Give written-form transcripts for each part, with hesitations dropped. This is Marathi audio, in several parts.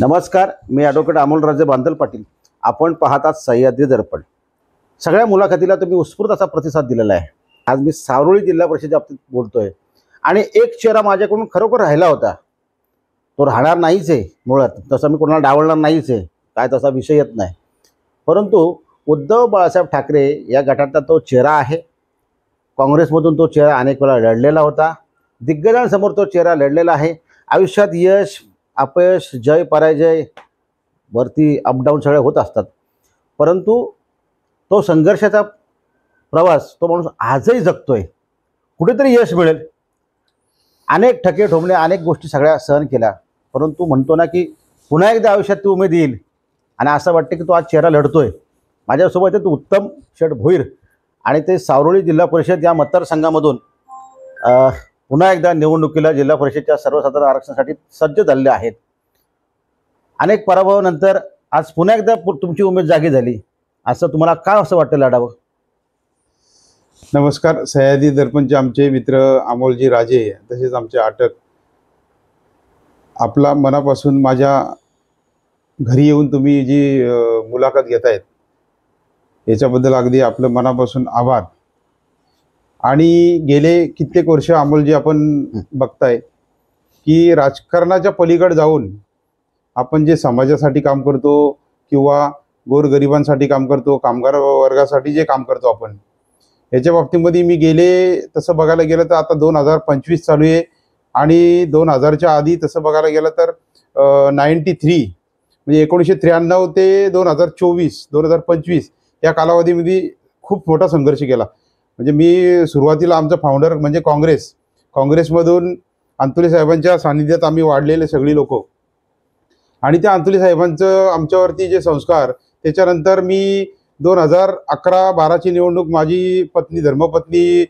नमस्कार, मी ॲडव्होकेट अमोलराजे बांदल पाटील. आपण पाहतात सह्याद्री दर्पण. सगळ्या मुलाखतीला तुम्ही उत्स्फूर्त असा प्रतिसाद दिलेला आहे. आज मी सावरोळी जिल्हा परिषदेच्या बाबतीत बोलतोय आणि एक चेहरा माझ्याकडून खरोखर राहिला होता. तो राहणार नाहीच आहे मुळात, तसं मी कोणाला डावलणार नाहीच आहे, काय तसा विषय येत नाही. परंतु उद्धव बाळासाहेब ठाकरे या गटातला तो चेहरा आहे. काँग्रेसमधून तो चेहरा अनेक वेळा लढलेला होता. दिग्गजांसमोर तो चेहरा लढलेला आहे. आयुष्यात यश अपयश जय पराजय वरती अपडाऊन सगळे होत असतात. परंतु तो संघर्षाचा प्रवास तो माणूस आजही जगतोय. कुठेतरी यश मिळेल. अनेक ठके ठोंबणे अनेक गोष्टी सगळ्या सहन केल्या, परंतु म्हणतो ना की पुन्हा एकदा आयुष्यात ती उमेद येईल. आणि असं वाटतं की तो आज चेहरा लढतोय. माझ्यासोबत आहे तो उत्तम शेठ भोईर आणि ते सावरोळी जिल्हा परिषद या मतदारसंघामधून पुन्हा एकदा निवडणुकीला जिल्हा परिषदच्या सर्वसाधारण आरक्षणासाठी सज्ज झालेले आहेत. अनेक पराभवानंतर आज पुन्हा एकदा तुमची उमेद जागी झाली, असं तुम्हाला काय असं वाटतं लढावं? नमस्कार. सह्याद्री दर्पणचे आमचे मित्र अमोलजी राजे तसेच आमचे अटक, आपला मनापासून माझ्या घरी येऊन तुम्ही जी मुलाखत घेतायत याच्याबद्दल अगदी आपलं मनापासून आभार. आणि गेले कित्येक वर्ष अमोलजी आपण बघताय की राजकारणाच्या पलीकडे जाऊन आपण जे समाजासाठी काम करतो किंवा गोरगरिबांसाठी काम करतो, कामगार वर्गासाठी जे काम करतो आपण, याच्या बाबतीमध्ये मी गेले तसं बघायला गेलं तर आता 2025 चालू आहे आणि 2000च्या आधी तसं बघायला गेलं तर 93 म्हणजे 1993 ते 2024-2025 या कालावधीमध्ये खूप मोठा संघर्ष केला. म्हणजे मी सुरुवातीला आमचा फाउंडर म्हणजे काँग्रेसमधून अंतुले साहेबांच्या सानिध्यात आम्ही वाढलेले सगळी लोक, आणि त्या अंतुले साहेबांचं आमच्यावरती जे संस्कार, त्याच्यानंतर मी 2011-12ची निवडणूक माझी पत्नी धर्मपत्नी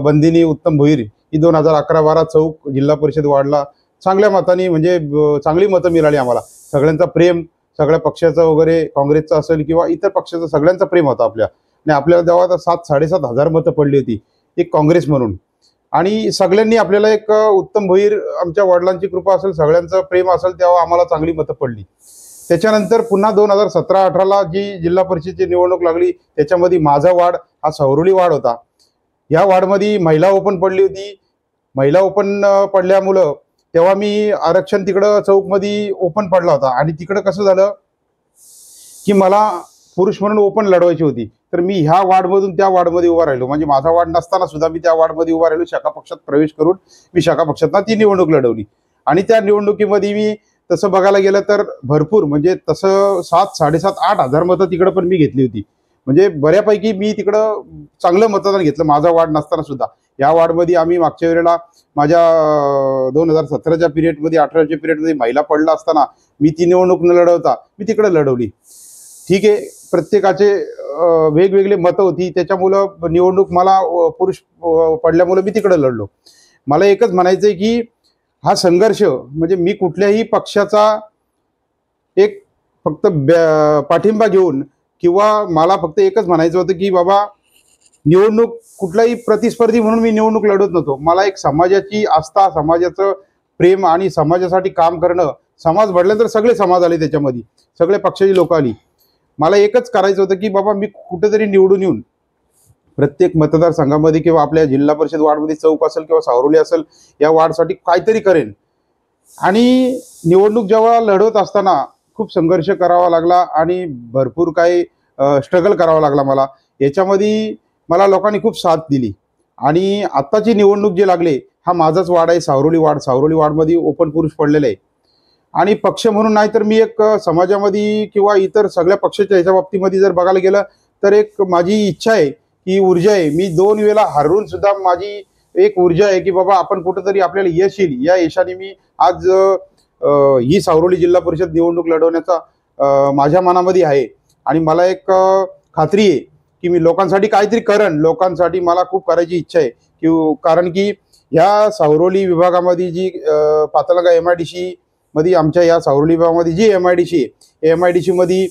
बंदिनी उत्तम भोईर ही 2011-12 चौक जिल्हा परिषद वाढला चांगल्या मताने, म्हणजे चांगली मतं मिळाली आम्हाला. सगळ्यांचा प्रेम, सगळ्या पक्षाचं वगैरे, काँग्रेसचा असेल किंवा इतर पक्षाचं सगळ्यांचा प्रेम होता आपल्या. आणि आपल्याला तेव्हा 7-7.5 हजार मतं पडली होती एक काँग्रेस म्हणून. आणि सगळ्यांनी आपल्याला एक उत्तम भोईर, आमच्या वडिलांची कृपा असेल, सगळ्यांचं प्रेम असेल, तेव्हा आम्हाला चांगली मतं पडली. त्याच्यानंतर पुन्हा 2017-18ला जी जिल्हा परिषदेची निवडणूक लागली, त्याच्यामध्ये माझा वार्ड हा सावरोळी वार्ड होता. या वार्डमध्ये महिला ओपन पडली होती. महिला ओपन पडल्यामुळं तेव्हा मी आरक्षण तिकडं चौकमध्ये ओपन पडला होता. आणि तिकडं कसं झालं की मला पुरुष म्हणून ओपन लढवायची होती, तर मी ह्या वार्डमधून त्या वार्डमध्ये उभा राहिलो. म्हणजे माझा वार्ड नसताना सुद्धा मी त्या वार्डमध्ये उभा राहिलो. शाखा पक्षात प्रवेश करून मी शाखा पक्षातनं ती निवडणूक लढवली. आणि त्या निवडणुकीमध्ये मी तसं बघायला गेलं तर भरपूर, म्हणजे तसं 7-7.5-8 हजार मतं तिकडं पण मी घेतली होती. म्हणजे बऱ्यापैकी मी तिकडं चांगलं मतदान घेतलं माझा वार्ड नसताना सुद्धा. या वार्डमध्ये आम्ही मागच्या वेळेला माझ्या 2017च्या पिरियडमध्ये, 18च्या पिरियडमध्ये महिला पडला असताना मी ती निवडणूक न लढवता मी तिकडं लढवली. ठीक आहे, प्रत्येकाचे वेगवेगळे मतं होती, त्याच्यामुळं निवडणूक मला पुरुष पडल्यामुळं मी तिकडं लढलो. मला एकच म्हणायचं आहे की हा संघर्ष, म्हणजे मी कुठल्याही पक्षाचा एक फक्त पाठिंबा घेऊन, किंवा मला फक्त एकच म्हणायचं होतं की बाबा निवडणूक कुठलाही प्रतिस्पर्धी म्हणून मी निवडणूक लढवत नव्हतो. मला एक समाजाची आस्था, समाजाचं प्रेम आणि समाजासाठी काम करणं. समाज म्हटल्यानंतर सगळे समाज आले, त्याच्यामध्ये सगळे पक्षाची लोक आली. मला एकच करायचं होतं की बाबा मी कुठेतरी निवडून येऊन प्रत्येक मतदारसंघामध्ये किंवा आपल्या जिल्हा परिषद वार्डमध्ये चौक असेल किंवा सावरोळी असेल, या वार्डसाठी काहीतरी करेन. आणि निवडणूक जेव्हा लढवत असताना खूप संघर्ष करावा लागला आणि भरपूर काही स्ट्रगल करावा लागला मला. याच्यामध्ये मला लोकांनी खूप साथ दिली. आणि आत्ताची निवडणूक जे लागले, हा माझाच वार्ड आहे, सावरोळी वार्ड. सावरोळी वार्डमध्ये ओपन पुरुष पडलेले आहे. आणि पक्ष म्हणून नाही तर मी एक समाजामध्ये किंवा इतर सगळ्या पक्षाच्या ह्याच्या बाबतीमध्ये जर बघायला गेलं तर एक माझी इच्छा आहे की ऊर्जा आहे. मी 2 वेळा हरवून सुद्धा माझी एक ऊर्जा आहे की बाबा आपण कुठंतरी आपल्याला यश येईल, या यशाने मी आज ही सावरोळी जिल्हा परिषद निवडणूक लढवण्याचा माझ्या मनामध्ये आहे. आणि मला एक खात्री आहे की मी लोकांसाठी काहीतरी करेन. लोकांसाठी मला खूप करायची इच्छा आहे की, कारण की ह्या सावरोळी विभागामध्ये जी पातळगा MIDC मध्ये, आमच्या या सावरोळी विभागामध्ये जी MIDC आहे, MIDC मध्ये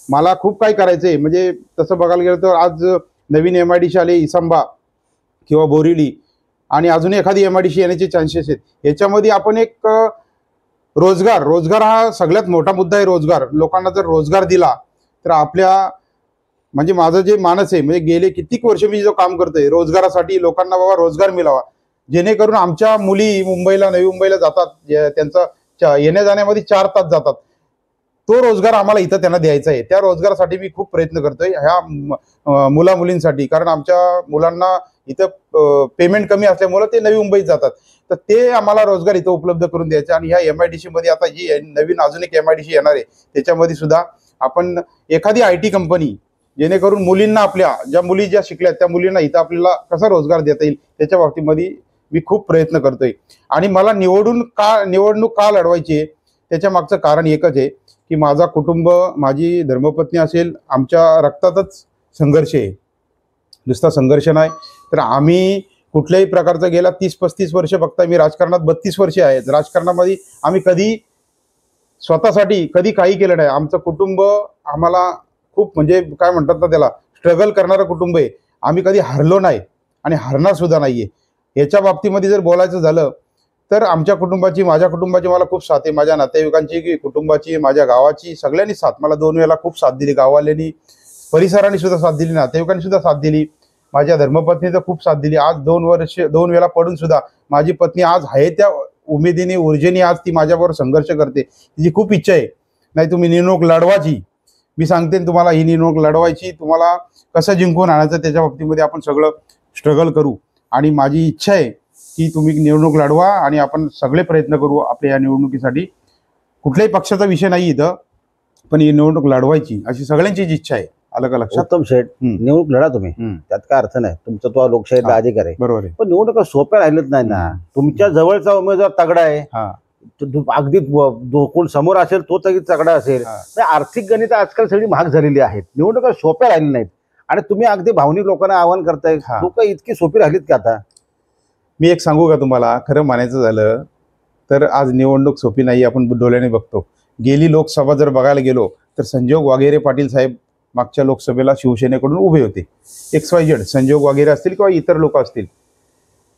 मला खूप काही करायचं आहे. म्हणजे तसं बघायला गेलं तर आज नवीन MIDC आले, इसंबा किंवा बोरिवली, आणि अजून एखादी MIDC येण्याचे चान्सेस आहेत. याच्यामध्ये आपण एक रोजगार हा सगळ्यात मोठा मुद्दा आहे. रोजगार, लोकांना जर रोजगार दिला तर आपल्या म्हणजे माझं जे मानस आहे, म्हणजे गेले कित्येक वर्ष मी जो काम करतोय रोजगारासाठी, लोकांना बाबा रोजगार मिळावा, जेणेकरून आमच्या मुली मुंबईला, नवी मुंबईला जातात, त्यांचा येण्या जाण्यामध्ये 4 तास जातात, तो रोजगार आम्हाला इथं त्यांना द्यायचा आहे. त्या रोजगारासाठी मी खूप प्रयत्न करतोय ह्या मुला मुलींसाठी, कारण आमच्या मुलांना इथं पेमेंट कमी असल्यामुळे ते नवी मुंबईत जातात, तर ते आम्हाला रोजगार इथं उपलब्ध करून द्यायचे. आणि ह्या MIDC मध्ये आता जी नवीन अजून एक MIDC येणार आहे, त्याच्यामध्ये सुद्धा आपण एखादी IT कंपनी, जेणेकरून मुलींना, आपल्या ज्या मुली ज्या शिकल्यात त्या मुलींना इथं आपल्याला कसा रोजगार देता येईल त्याच्या बाबतीमध्ये मी खूप प्रयत्न करतोय. आणि मला निवडणूक का लढवायची आहे त्याच्या मागचं कारण एकच आहे की माझा कुटुंब, माझी धर्मपत्नी असेल, आमच्या रक्तातच संघर्ष आहे, नुसता संघर्ष नाही. तर आम्ही कुठल्याही प्रकारचा गेला 30-35 वर्ष बघता, मी राजकारणात 32 वर्षे आहेत, राजकारणामध्ये आम्ही कधी स्वतःसाठी कधी काही केलं नाही. आमचं कुटुंब आम्हाला खूप म्हणजे काय म्हणतात ना त्याला, स्ट्रगल करणारं कुटुंब आहे. आम्ही कधी हरलो नाही आणि हरणार सुद्धा नाहीये. याच्या बाबतीमध्ये जर बोलायचं झालं तर आमच्या कुटुंबाची, माझ्या कुटुंबाची मला खूप साथ आहे, माझ्या नातेवाईकांची, कुटुंबाची, माझ्या गावाची, सगळ्यांनी साथ, मला 2 वेळेला खूप साथ दिली. गाववाल्यांनी, परिसराने सुद्धा साथ दिली, नातेवाईकांनी सुद्धा साथ दिली, माझ्या धर्मपत्नीचं खूप साथ दिली. आज 2 वेळा पडून सुद्धा माझी पत्नी आज आहे त्या उमेदीने, ऊर्जेने आज ती माझ्याबरोबर संघर्ष करते. तिची खूप इच्छा आहे, नाही तुम्ही निवडणूक लढवायची, मी सांगते तुम्हाला, ही निवडणूक लढवायची, तुम्हाला कसं जिंकून आणायचं त्याच्या बाबतीमध्ये आपण सगळं स्ट्रगल करू. आणि माझी इच्छा आहे की तुम्ही निवडणूक लढवा आणि आपण सगळे प्रयत्न करू आपल्या या निवडणुकीसाठी. कुठल्याही पक्षाचा विषय नाही इथं, पण ही निवडणूक लढवायची अशी सगळ्यांचीच इच्छा आहे. आलं का लक्षात? उत्तम शेठ, निवडणूक लढा तुम्ही, त्यात काय अर्थ नाही, तुमचा तो लोकशाहीचा अधिकार आहे. बरोबर आहे. पण निवडणुका सोप्या राहिलेत नाही ना. तुमच्या जवळचा उमेदवार तगडा आहे, अगदी कोण समोर असेल तो तरी तगडा असेल. आर्थिक गणित आजकाल सगळी महाग झालेली आहेत, निवडणुका सोप्या राहिल्या नाहीत. आणि तुम्ही अगदी भावनिक लोकांना आवाहन करताय, लोक इतकी सोपी राहिलीत की आता. मी एक सांगू का तुम्हाला, खरं म्हणायचं झालं तर आज निवडणूक सोपी नाही, आपण डोळ्याने बघतो. गेली लोकसभा जर बघायला गेलो तर संजोग वाघेरे पाटील साहेब मागच्या लोकसभेला शिवसेनेकडून उभे होते. XYZ संजोग वाघेरे असतील किंवा इतर लोक असतील.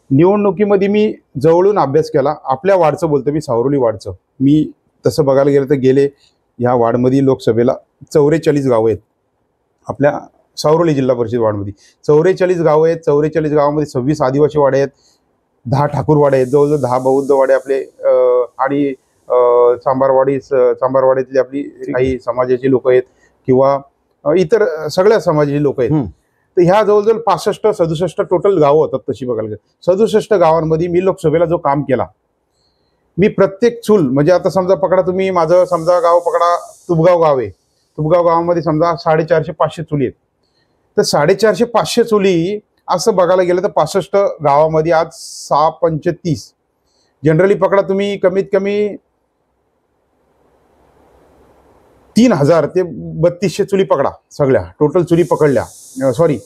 निवडणुकीमध्ये मी जवळून अभ्यास केला, आपल्या वार्डचं बोलतो मी, सावरोली वार्डचं. मी तसं बघायला गेलं तर गेले ह्या वार्डमध्ये लोकसभेला 44 गावं आहेत. आपल्या सावरोली जिल्हा परिषद वार्डमध्ये 44 गावं आहेत. 44 गावामध्ये 26 आदिवासी वाडे आहेत, 10 ठाकूरवाडे आहेत, जवळजवळ 10 बौद्ध वाडे आपले, आणि चांबारवाडीतली आपली काही समाजाची लोक आहेत किंवा इतर सगळ्या समाजाची लोक आहेत. तर ह्या जवळजवळ 65-67 टोटल गावं होतात. तशी बघायला गेलं 67 गावांमध्ये मी लोकसभेला जो काम केला, मी प्रत्येक चूल, म्हणजे आता समजा पकडा तुम्ही, माझं समजा गाव पकडा, तुबगाव गाव आहे, तुबगाव गावामध्ये समजा 450-500 चुली आहेत. तर 450-500 चुली असं बघायला गेलं तर 65 गावामध्ये आज 6-35, जनरली पकडा तुम्ही, कमीत कमी 3000 ते 3200 चुली पकडा, सगळ्या टोटल चुली पकडल्या, सॉरी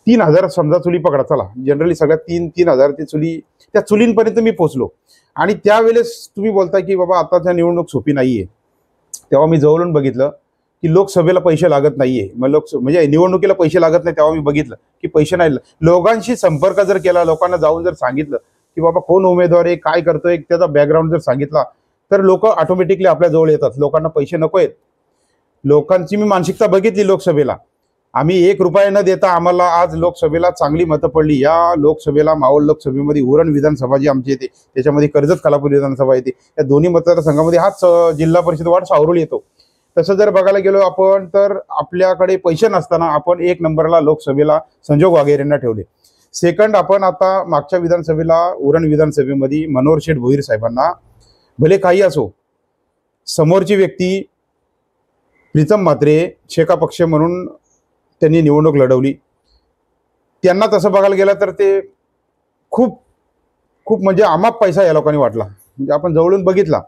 3000 समजा चुली पकडा, चला जनरली सगळ्या 3000 ते चुली, त्या चुलींपर्यंत मी पोहोचलो. आणि त्यावेळेस तुम्ही बोलता की बाबा आताच्या निवडणूक सोपी नाहीये, तेव्हा मी जवळून बघितलं की लोकसभेला पैसे लागत नाहीये, मग म्हणजे निवडणुकीला पैसे लागत नाही. तेव्हा मी बघितलं की पैसे नाही. लोकांशी संपर्क जर केला, लोकांना जाऊन जर सांगितलं की बाबा कोण उमेदवार आहे, काय करतोय, त्याचा बॅकग्राऊंड जर सांगितला, तर लोक ऑटोमॅटिकली आपल्या जवळ येतात. लोकांना पैसे नको आहेत. लोकांची मी मानसिकता बघितली लोकसभेला. आम्ही 1 रुपया न देता आम्हाला आज लोकसभेला चांगली मतं पडली. या लोकसभेला, मावळ लोकसभेमध्ये उरण विधानसभा जी आमची येते, त्याच्यामध्ये कर्जत खालापूर विधानसभा येते, या दोन्ही मतदारसंघामध्ये हाच जिल्हा परिषद वार्ड सावरोली येतो. तसं जर बघायला गेलो आपण तर आपल्याकडे पैसे नसताना आपण 1 नंबरला लोकसभेला संजोग वाघेरेंना ठेवले. सेकंड आपण आता मागच्या विधानसभेला उरण विधानसभेमध्ये मनोहर शेठ भोईर साहेबांना, भले काही असो, समोरची व्यक्ती प्रीतम म्हात्रे शेका पक्ष म्हणून त्यांनी निवडणूक लढवली. त्यांना तसं बघायला गेलं तर ते खूप खूप म्हणजे अमाप पैसा या लोकांनी वाटला, म्हणजे आपण जवळून बघितला.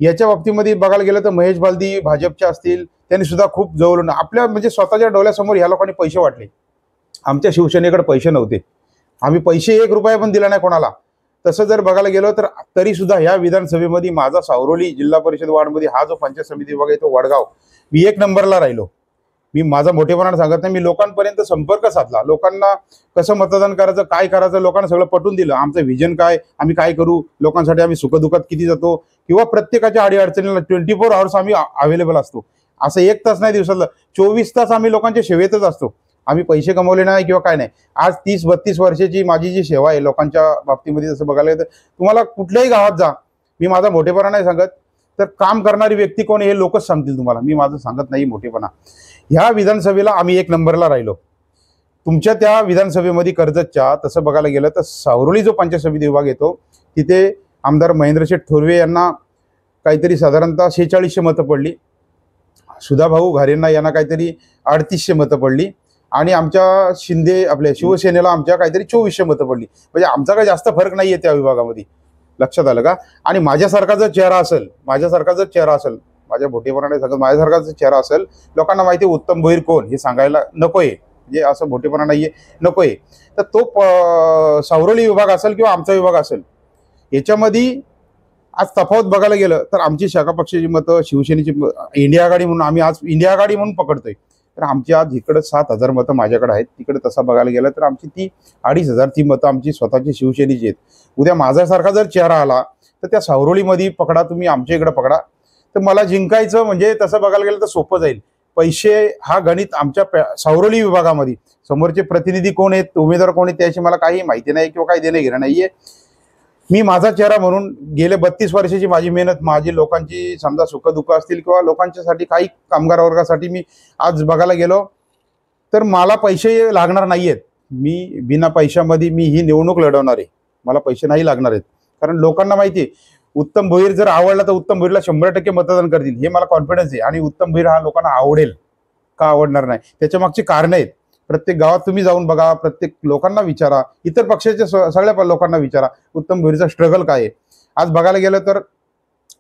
याच्या बाबतीमध्ये बघायला गेलं तर महेश बालदी भाजपचे असतील, त्यांनी सुद्धा खूप जवळून आपल्या म्हणजे स्वतःच्या डोळ्यासमोर ह्या लोकांनी पैसे वाटले. आमच्या शिवसेनेकडे पैसे नव्हते, आम्ही पैसे 1 रुपया पण दिला नाही कोणाला. तसं जर बघायला गेलो तर तरी सुद्धा ह्या विधानसभेमध्ये माझा सावरोली जिल्हा परिषद वार्डमध्ये हा जो पंचायत समिती विभाग आहे तो वडगाव, मी 1 नंबरला राहिलो. मी माझा मोठेपणाने सांगत नाही, मी लोकांपर्यंत संपर्क साधला, लोकांना कसं मतदान करायचं, काय करायचं, लोकांना सगळं पटवून दिलं. आमचं व्हिजन काय, आम्ही काय करू, लोकांसाठी आम्ही सुखदुःखात किती जातो, किंवा प्रत्येकाच्या अडीअडचणीला 24 आवर्स आम्ही अवेलेबल असतो. असं 1 तास नाही दिवसातलं, 24 तास आम्ही लोकांच्या सेवेतच असतो. आम्ही पैसे कमवले नाही किंवा काय नाही. आज 30-32 वर्षाची माझी जी सेवा आहे लोकांच्या बाबतीमध्ये, जसं बघायला गेलं तर तुम्हाला कुठल्याही गावात जा, मी माझा मोठेपणा नाही सांगत, तर काम करणारी व्यक्ती कोण हे लोकच सांगतील तुम्हाला, मी माझं सांगत नाही मोठेपणा. ह्या विधानसभेला आम्ही 1 नंबरला राहिलो. तुमच्या त्या विधानसभेमध्ये कर्जतच्या तसं बघायला गेलं तर सावरोली जो पंचायत समिती विभाग येतो, तिथे आमदार महेंद्रशेठ थोरवे यांना काहीतरी साधारणतः 4600 मतं पडली, सुधाभाऊ घारेंना यांना काहीतरी 3800 मतं पडली, आणि आमच्या शिंदे आपल्या शिवसेनेला आमच्या काहीतरी 2400 मतं पडली. म्हणजे आमचा काही जास्त फरक नाही आहे त्या विभागामध्ये, लक्षात आलं का? आणि माझ्यासारखा जर चेहरा असेल, माझ्या मोठेपणाने सांगत, माझ्यासारखा जर चेहरा असेल, लोकांना माहिती आहे उत्तम भोईर कोण हे सांगायला नको आहे, म्हणजे असं मोठेपणा नाही आहे, नको आहे. तर तो सावरोली विभाग असेल किंवा आमचा विभाग असेल, याच्यामध्ये आज तफावत बघायला गेलं तर आमची शाखा पक्षाची मतं, शिवसेनेची इंडिया आघाडी म्हणून आम्ही आज इंडिया आघाडी म्हणून पकडतोय, तर आमची आज इकडं 7000 मतं माझ्याकडे आहेत. तिकडे तसं बघायला गेलं तर आमची ती 2500 ती मतं आमची स्वतःची शिवसेनेची आहेत. उद्या माझ्यासारखा जर चेहरा आला तर त्या सावरोलीमध्ये पकडा, तुम्ही आमच्या इकडे पकडा, तर मला जिंकायचं म्हणजे तसं बघायला गेलं तर सोपं जाईल. पैसे हा गणित आमच्या सावरोली विभागामध्ये, समोरचे प्रतिनिधी कोण आहेत, उमेदवार कोण आहेत, त्याची मला काही माहिती नाही किंवा काही देणं घेणं नाहीये. मी माझा चेहरा म्हणून गेले 32 वर्षाची माझी मेहनत, माझी लोकांची समजा सुखदुःख असतील किंवा लोकांच्यासाठी काही कामगार वर्गासाठी मी आज बघायला गेलो तर मला पैसे लागणार नाहीयेत. मी बिना पैशामध्ये मी ही निवडणूक लढवणार आहे, मला पैसे नाही लागणार आहेत. कारण लोकांना माहिती आहे उत्तम भोईर जर आवडला तर उत्तम भोईरला 100% मतदान करतील, हे मला कॉन्फिडन्स आहे. आणि उत्तम भोईर हा लोकांना आवडेल का आवडणार नाही, त्याच्या मागची कारणं आहेत. प्रत्येक गावात तुम्ही जाऊन बघा, प्रत्येक लोकांना विचारा, इतर पक्षाच्या सगळ्या लोकांना विचारा उत्तम भोईरचा स्ट्रगल काय आहे. आज बघायला गेलं तर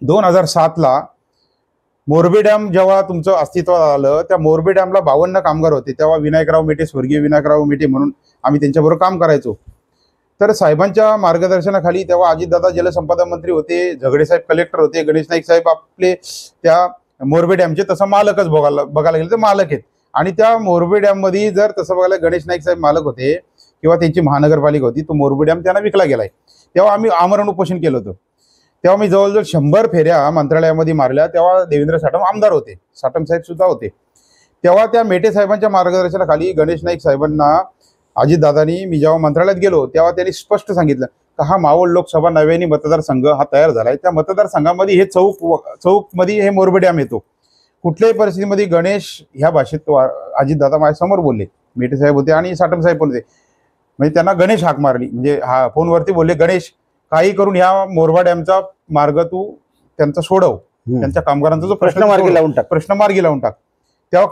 2007ला मोरबी डॅम जेव्हा तुमचं अस्तित्वात आलं, त्या मोरबी डॅमला 52 कामगार होते. तेव्हा विनायकराव मेटे, स्वर्गीय विनायकराव मेटे म्हणून आम्ही त्यांच्याबरोबर काम करायचो. तर साहेबांच्या मार्गदर्शनाखाली तेव्हा अजितदादा जलसंपदा मंत्री होते, झगडे साहेब कलेक्टर होते, गणेश नाईक साहेब आपले त्या मोरबी डॅमचे तसं मालकच बघायला गेलं तर मालक आहेत. आणि त्या मोरबी डॅममध्ये जर तसं बघायला गणेश नाईक साहेब मालक होते किंवा त्यांची महानगरपालिका होती, तो मोरबी डॅम त्यांना विकला गेलाय. तेव्हा आम्ही आमरण उपोषण केलं होतं. तेव्हा मी जवळजवळ 100 फेऱ्या मंत्रालयामध्ये मारल्या. तेव्हा देवेंद्र साटम आमदार होते, साटम साहेब सुद्धा होते. तेव्हा त्या मेटे साहेबांच्या मार्गदर्शनाखाली गणेश नाईक साहेबांना अजितदादांनी, मी जेव्हा मंत्रालयात गेलो तेव्हा त्यांनी स्पष्ट सांगितलं का हा मावळ लोकसभा नव्याने मतदारसंघ हा तयार झालाय. त्या मतदारसंघामध्ये हे चौकमध्ये हे मोरबी डॅम येतो. कुठल्याही परिस्थितीमध्ये गणेश ह्या भाषेत अजितदादा माझ्यासमोर बोलले, मेटे साहेब होते आणि साटम साहेब पण होते. म्हणजे त्यांना गणेश हाक मारली, म्हणजे हा फोनवरती बोलले, गणेश काही करून ह्या मोरबा डॅमचा मार्ग तू त्यांचा सोडव, त्यांच्या कामगारांचा जो प्रश्न मार्गी लावून टाक. तेव्हा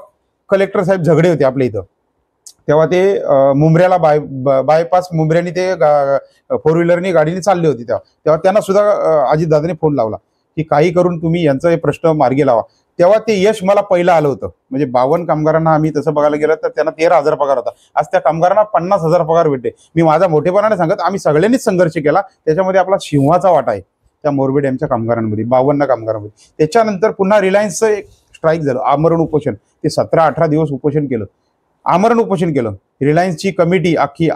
कलेक्टर साहेब झगडे होते आपल्या इथं. तेव्हा ते मुंबऱ्याला बायपास मुंबऱ्याने ते 4 व्हीलरनी गाडीने चालली होती. तेव्हा त्यांना सुद्धा अजितदादांनी फोन लावला की काही करून तुम्ही यांचा हे प्रश्न मार्गी लावा. तेव्हा ते यश मला पहिलं आलं होतं. म्हणजे 52 कामगारांना आम्ही तसं बघायला गेलं तर त्यांना 13,000 पगार होता. आज त्या कामगारांना 50,000 पगार भेटते. मी माझा मोठेपणाने सांगत, आम्ही सगळ्यांनीच संघर्ष केला, त्याच्यामध्ये आपला सिंहाचा वाटा आहे त्या मोरबी डॅमच्या कामगारांमध्ये, 52 कामगारांमध्ये. त्याच्यानंतर पुन्हा रिलायन्सचं एक स्ट्राईक झालं, आमरण उपोषण. ते 17-18 दिवस उपोषण केलं, आमरण उपोषण केलं. रिलायन्सची कमिटी अख्खी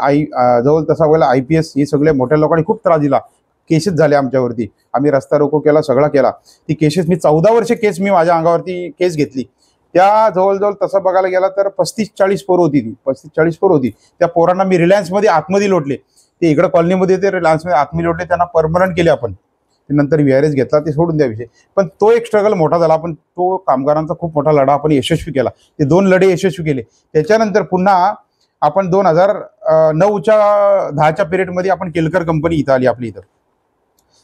जवळ तसा वेळेला IPS हे सगळे मोठ्या लोकांनी खूप त्रास दिला. केसेस झाले आमच्यावरती, आम्ही रस्ता रोको केला, सगळा केला. ती केसेस मी 14 वर्ष केस मी माझ्या अंगावरती केस घेतली. त्या जवळजवळ तसं बघायला गेला तर 35-40 पोरं होती, ती 35-40 पोरं होती. त्या पोरांना मी रिलायन्समध्ये आतमध्ये लोटले. ते इकडं कॉलनीमध्ये ते रिलायन्समध्ये आतमध्ये लोटले, त्यांना परमनंट केले आपण. नंतर VRS घेतला, ते सोडून द्या विषय. पण तो एक स्ट्रगल मोठा झाला. आपण तो कामगारांचा खूप मोठा लढा आपण यशस्वी केला. ते 2 लढे यशस्वी केले. त्याच्यानंतर पुन्हा आपण 2009-10च्या पिरियडमध्ये आपण केलकर कंपनी इथं आली आपली इथं.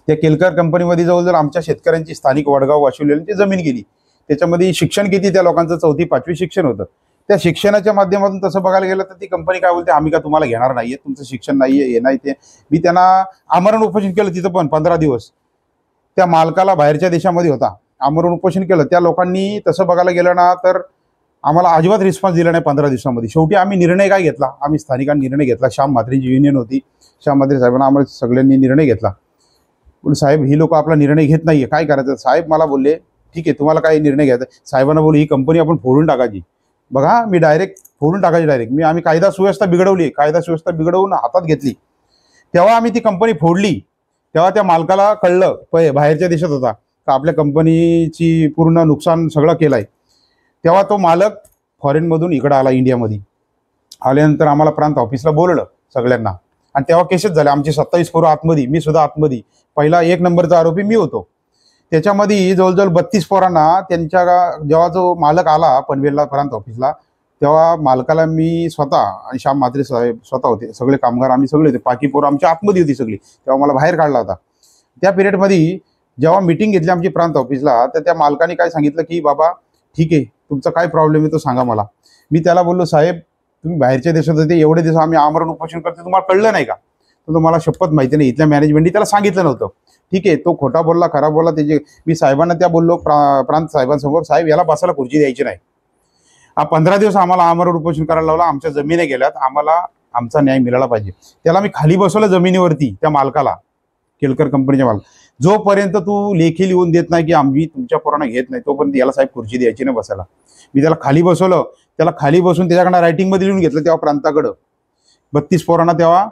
त्या केलकर कंपनीमध्ये जवळजवळ आमच्या शेतकऱ्यांची स्थानिक वडगाव वाशिवलेल्यांची जमीन गेली. त्याच्यामध्ये शिक्षण किती त्या लोकांचं 4वी-5वी शिक्षण होतं. त्या शिक्षणाच्या माध्यमातून तसं बघायला गेलं तर ती कंपनी काय बोलते, आम्ही का तुम्हाला घेणार नाहीये, तुमचं शिक्षण नाहीये, हे नाही ते. मी त्यांना आमरण उपोषण केलं तिथं पण 15 दिवस. त्या मालकाला बाहेरच्या देशामध्ये होता, आमरण उपोषण केलं. त्या लोकांनी तसं बघायला गेलं ना तर आम्हाला अजिबात रिस्पॉन्स दिला नाही 15 दिवसामध्ये. शेवटी आम्ही निर्णय काय घेतला, आम्ही स्थानिकांनी निर्णय घेतला. श्याम म्हात्रेंची युनियन होती, श्याम म्हात्रे साहेबांना आम्हाला सगळ्यांनी निर्णय घेतला. बोल साहेब ही लोक आपला निर्णय घेत नाहीये, काय करायचं. साहेब मला बोलले ठीक आहे, तुम्हाला काय निर्णय घ्यायचा. साहेबांना बोलू ही कंपनी आपण फोडून टाकायची. बघा, मी डायरेक्ट फोडून टाकायची डायरेक्ट. आम्ही कायदा सुव्यवस्था बिघडवली, कायदा सुव्यवस्था बिघडवून हातात घेतली. तेव्हा आम्ही ती कंपनी फोडली. तेव्हा त्या मालकाला कळलं, बाहेरच्या देशात होता, का आपल्या कंपनीची पूर्ण नुकसान सगळं केलंय. तेव्हा तो मालक फॉरेनमधून इकडं आला इंडियामध्ये. आल्यानंतर आम्हाला प्रांत ऑफिसला बोलवलं सगळ्यांना, आणि तेव्हा केसेस झाले आमची 27 पोरं आतमध्ये, मी सुद्धा आतमध्ये. पहिला 1 नंबरचा आरोपी मी होतो. त्याच्यामध्ये जवळजवळ 32 पोरांना त्यांच्या जेव्हा जो मालक आला पनवेलला प्रांत ऑफिसला, तेव्हा मालकाला मी स्वतः आणि श्याम म्हात्रे साहेब स्वतः होते, सगळे कामगार आम्ही सगळे होते, बाकी पोरं आमच्या आतमध्ये होती सगळी. तेव्हा मला बाहेर काढला होता. त्या पिरियडमध्ये जेव्हा मीटिंग घेतली आमची प्रांत ऑफिसला, तर त्या मालकाने काय सांगितलं की बाबा ठीक आहे, तुमचा काय प्रॉब्लेम आहे तो सांगा मला. मी त्याला बोललो, साहेब तुम्ही बाहेरच्या देशात होते, एवढे दिवस आम्ही आमरण उपोषण करतो, तुम्हाला कळलं नाही का? तर तुम्हाला शपथ माहिती नाही, इथल्या मॅनेजमेंटने त्याला सांगितलं नव्हतं. ठीक आहे, तो खोटा बोलला, खरा बोलला. त्याचे मी साहेबांना त्या बोललो, प्रांत साहेबांसमोर, साहेब याला बसायला खुर्ची द्यायची नाही. 15 दिवस आम्हाला आमरण उपोषण करायला लावला, आमच्या जमिनी गेल्यात, आम्हाला आमचा न्याय मिळाला पाहिजे. त्याला मी खाली बसवलं जमिनीवरती, त्या मालकाला, केलकर कंपनीच्या मालक. जोपर्यंत तू लेखी लिहून देत नाही की आम्ही तुमच्या पोरांना घेत नाही, तोपर्यंत याला साहेब खुर्ची द्यायची नाही बसायला. मी त्याला खाली बसवलं. त्याला खाली बसून त्याच्याकडनं रायटिंगमध्ये लिहून घेतलं. तेव्हा प्रांताकडं 32 पोरांना तेव्हा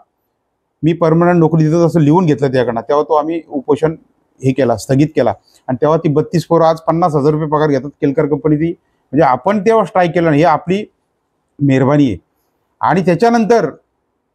मी परमनंट नोकरी देतो असं लिहून घेतलं त्याकडनं. तेव्हा तो आम्ही उपोषण हे केला, स्थगित केला. आणि तेव्हा ती 32 पोरं आज 50,000 रुपये पगार घेतात केलकर कंपनी. ती म्हणजे आपण तेव्हा स्ट्राईक केलं नाही, हे आपली मेहरबानी आहे. आणि त्याच्यानंतर